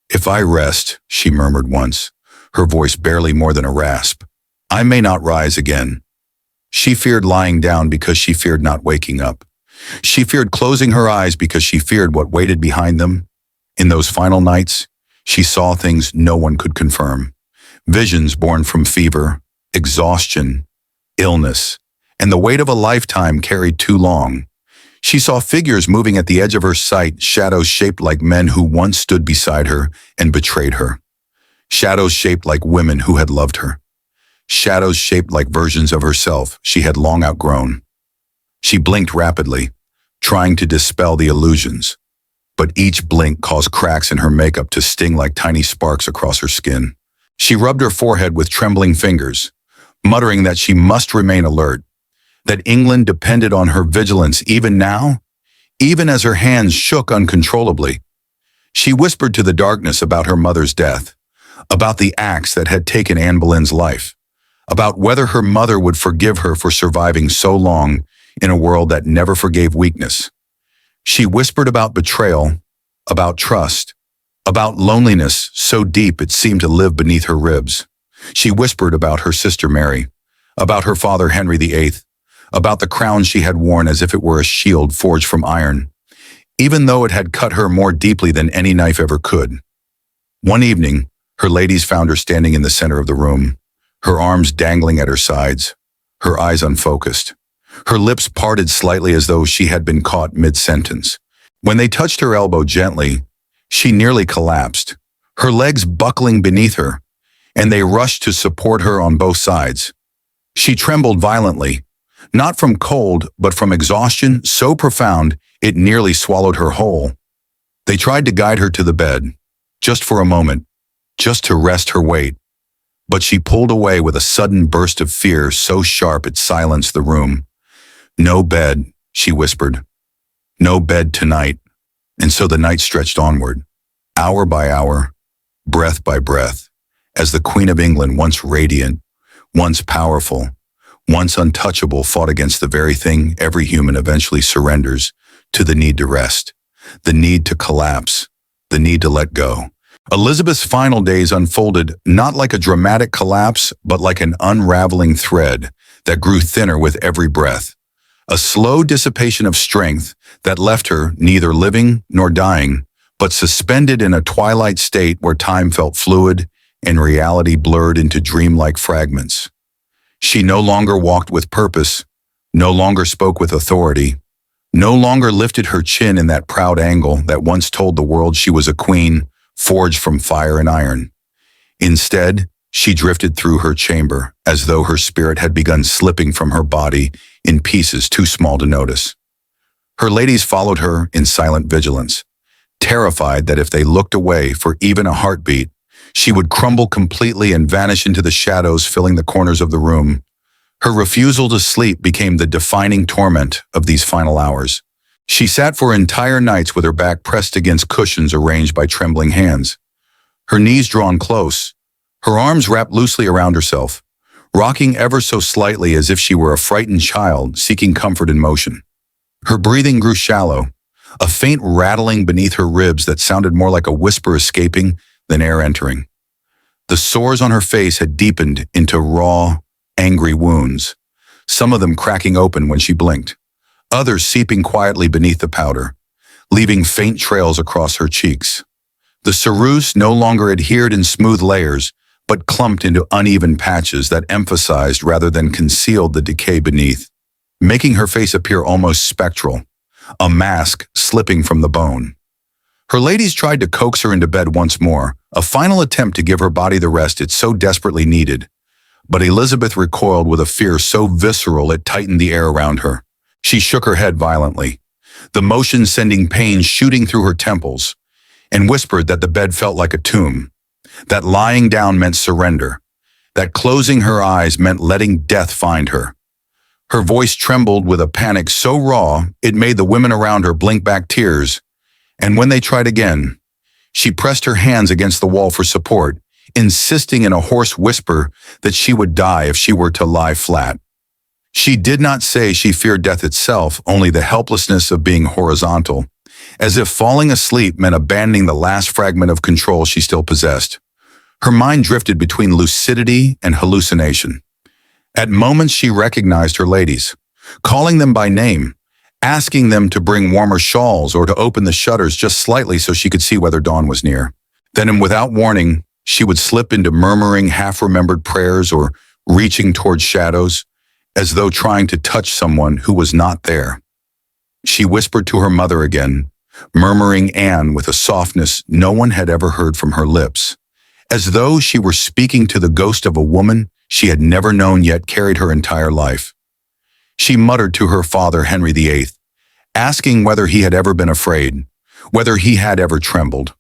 Speaker 1: "If I rest," she murmured once, her voice barely more than a rasp, "I may not rise again." She feared lying down because she feared not waking up. She feared closing her eyes because she feared what waited behind them. In those final nights, she saw things no one could confirm. Visions born from fever, exhaustion, illness, and the weight of a lifetime carried too long. She saw figures moving at the edge of her sight, shadows shaped like men who once stood beside her and betrayed her. Shadows shaped like women who had loved her. Shadows shaped like versions of herself she had long outgrown. She blinked rapidly, trying to dispel the illusions, but each blink caused cracks in her makeup to sting like tiny sparks across her skin. She rubbed her forehead with trembling fingers, muttering that she must remain alert, that England depended on her vigilance even now, even as her hands shook uncontrollably. She whispered to the darkness about her mother's death, about the axe that had taken Anne Boleyn's life, about whether her mother would forgive her for surviving so long in a world that never forgave weakness. She whispered about betrayal, about trust, about loneliness so deep it seemed to live beneath her ribs. She whispered about her sister Mary, about her father Henry VIII, about the crown she had worn as if it were a shield forged from iron, even though it had cut her more deeply than any knife ever could. One evening, her ladies found her standing in the center of the room, her arms dangling at her sides, her eyes unfocused, her lips parted slightly as though she had been caught mid-sentence. When they touched her elbow gently, she nearly collapsed, her legs buckling beneath her, and they rushed to support her on both sides. She trembled violently, not from cold, but from exhaustion so profound it nearly swallowed her whole. They tried to guide her to the bed, just for a moment, just to rest her weight, but she pulled away with a sudden burst of fear so sharp it silenced the room. "No bed," she whispered. "No bed tonight." And so the night stretched onward, hour by hour, breath by breath, as the Queen of England, once radiant, once powerful, once untouchable, fought against the very thing every human eventually surrenders to: the need to rest, the need to collapse, the need to let go. Elizabeth's final days unfolded not like a dramatic collapse, but like an unraveling thread that grew thinner with every breath, a slow dissipation of strength that left her neither living nor dying, but suspended in a twilight state where time felt fluid and reality blurred into dreamlike fragments. She no longer walked with purpose, no longer spoke with authority, no longer lifted her chin in that proud angle that once told the world she was a queen forged from fire and iron. Instead, she drifted through her chamber as though her spirit had begun slipping from her body in pieces too small to notice. Her ladies followed her in silent vigilance, terrified that if they looked away for even a heartbeat, she would crumble completely and vanish into the shadows filling the corners of the room. Her refusal to sleep became the defining torment of these final hours. She sat for entire nights with her back pressed against cushions arranged by trembling hands, her knees drawn close, her arms wrapped loosely around herself, rocking ever so slightly as if she were a frightened child seeking comfort in motion. Her breathing grew shallow, a faint rattling beneath her ribs that sounded more like a whisper escaping than air entering. The sores on her face had deepened into raw, angry wounds, some of them cracking open when she blinked, others seeping quietly beneath the powder, leaving faint trails across her cheeks. The ceruse no longer adhered in smooth layers, but clumped into uneven patches that emphasized rather than concealed the decay beneath, making her face appear almost spectral, a mask slipping from the bone. Her ladies tried to coax her into bed once more, a final attempt to give her body the rest it so desperately needed. But Elizabeth recoiled with a fear so visceral it tightened the air around her. She shook her head violently, the motion sending pain shooting through her temples, and whispered that the bed felt like a tomb, that lying down meant surrender, that closing her eyes meant letting death find her. Her voice trembled with a panic so raw it made the women around her blink back tears, and when they tried again, she pressed her hands against the wall for support, insisting in a hoarse whisper that she would die if she were to lie flat. She did not say she feared death itself, only the helplessness of being horizontal, as if falling asleep meant abandoning the last fragment of control she still possessed. Her mind drifted between lucidity and hallucination. At moments she recognized her ladies, calling them by name, asking them to bring warmer shawls or to open the shutters just slightly so she could see whether dawn was near. Then, and without warning, she would slip into murmuring half-remembered prayers or reaching towards shadows, as though trying to touch someone who was not there. She whispered to her mother again, murmuring Anne with a softness no one had ever heard from her lips, as though she were speaking to the ghost of a woman she had never known yet carried her entire life. She muttered to her father, Henry VIII, asking whether he had ever been afraid, whether he had ever trembled,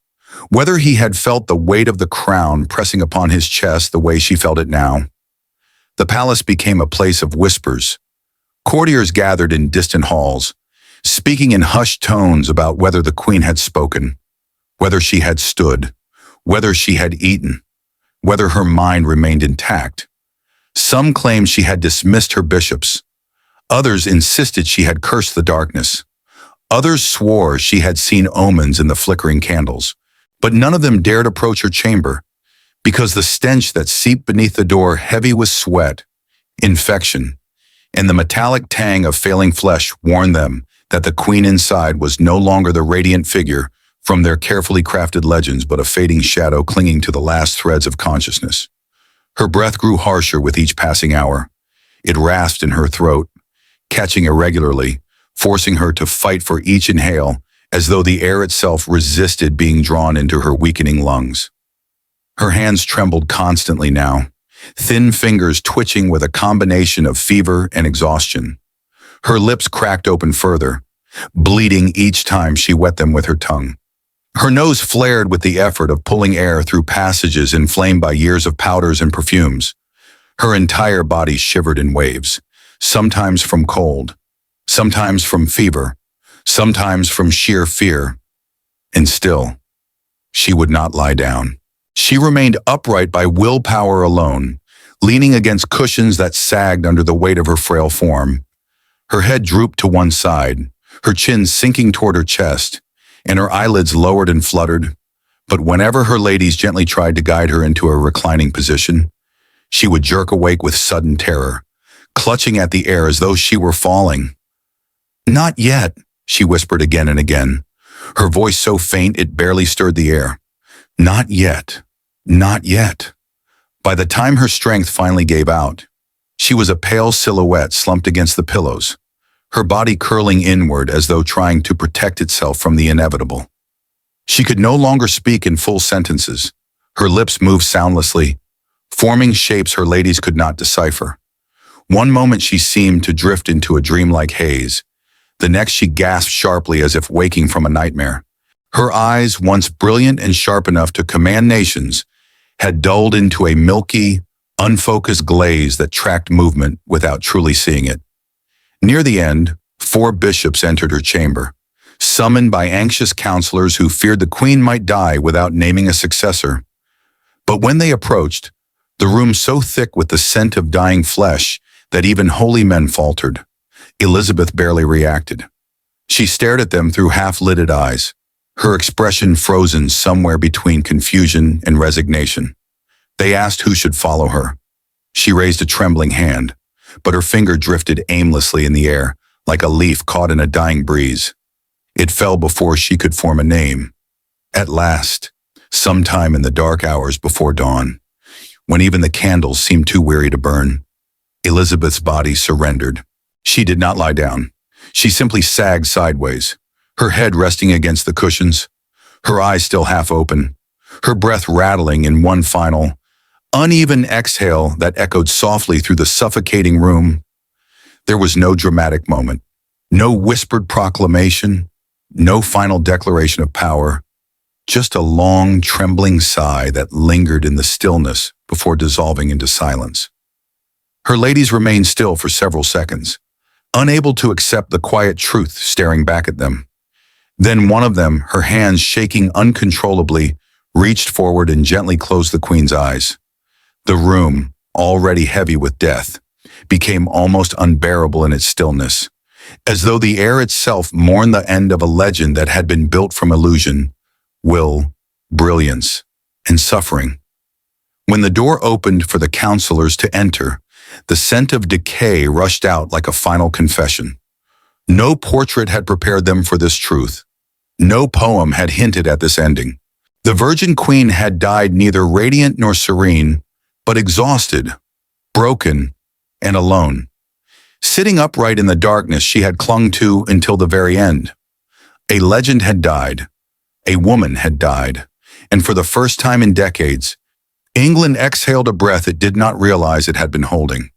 Speaker 1: whether he had felt the weight of the crown pressing upon his chest the way she felt it now. The palace became a place of whispers. Courtiers gathered in distant halls, speaking in hushed tones about whether the queen had spoken, whether she had stood, whether she had eaten, whether her mind remained intact. Some claimed she had dismissed her bishops. Others insisted she had cursed the darkness. Others swore she had seen omens in the flickering candles. But none of them dared approach her chamber, because the stench that seeped beneath the door, heavy with sweat, infection, and the metallic tang of failing flesh, warned them that the queen inside was no longer the radiant figure from their carefully crafted legends, but a fading shadow clinging to the last threads of consciousness. Her breath grew harsher with each passing hour. It rasped in her throat, catching irregularly, forcing her to fight for each inhale, as though the air itself resisted being drawn into her weakening lungs. Her hands trembled constantly now, thin fingers twitching with a combination of fever and exhaustion. Her lips cracked open further, bleeding each time she wet them with her tongue. Her nose flared with the effort of pulling air through passages inflamed by years of powders and perfumes. Her entire body shivered in waves, sometimes from cold, sometimes from fever, sometimes from sheer fear. And still, she would not lie down. She remained upright by willpower alone, leaning against cushions that sagged under the weight of her frail form. Her head drooped to one side, her chin sinking toward her chest, and her eyelids lowered and fluttered. But whenever her ladies gently tried to guide her into a reclining position, she would jerk awake with sudden terror, clutching at the air as though she were falling. "Not yet," she whispered again and again, her voice so faint it barely stirred the air. Not yet. Not yet. By the time her strength finally gave out, she was a pale silhouette slumped against the pillows, her body curling inward as though trying to protect itself from the inevitable. She could no longer speak in full sentences. Her lips moved soundlessly, forming shapes her ladies could not decipher. One moment she seemed to drift into a dreamlike haze. The next she gasped sharply as if waking from a nightmare. Her eyes, once brilliant and sharp enough to command nations, had dulled into a milky, unfocused glaze that tracked movement without truly seeing it. Near the end, 4 bishops entered her chamber, summoned by anxious counselors who feared the queen might die without naming a successor. But when they approached, the room so thick with the scent of dying flesh that even holy men faltered, Elizabeth barely reacted. She stared at them through half-lidded eyes, her expression frozen somewhere between confusion and resignation. They asked who should follow her. She raised a trembling hand, but her finger drifted aimlessly in the air, like a leaf caught in a dying breeze. It fell before she could form a name. At last, sometime in the dark hours before dawn, when even the candles seemed too weary to burn, Elizabeth's body surrendered. She did not lie down. She simply sagged sideways, her head resting against the cushions, her eyes still half open, her breath rattling in one final, uneven exhale that echoed softly through the suffocating room. There was no dramatic moment, no whispered proclamation, no final declaration of power, just a long, trembling sigh that lingered in the stillness before dissolving into silence. Her ladies remained still for several seconds, unable to accept the quiet truth staring back at them. Then one of them, her hands shaking uncontrollably, reached forward and gently closed the queen's eyes. The room, already heavy with death, became almost unbearable in its stillness, as though the air itself mourned the end of a legend that had been built from illusion, will, brilliance, and suffering. When the door opened for the counselors to enter, the scent of decay rushed out like a final confession. No portrait had prepared them for this truth. No poem had hinted at this ending. The Virgin Queen had died neither radiant nor serene, but exhausted, broken, and alone. Sitting upright in the darkness she had clung to until the very end. A legend had died. A woman had died. And for the first time in decades, England exhaled a breath it did not realize it had been holding.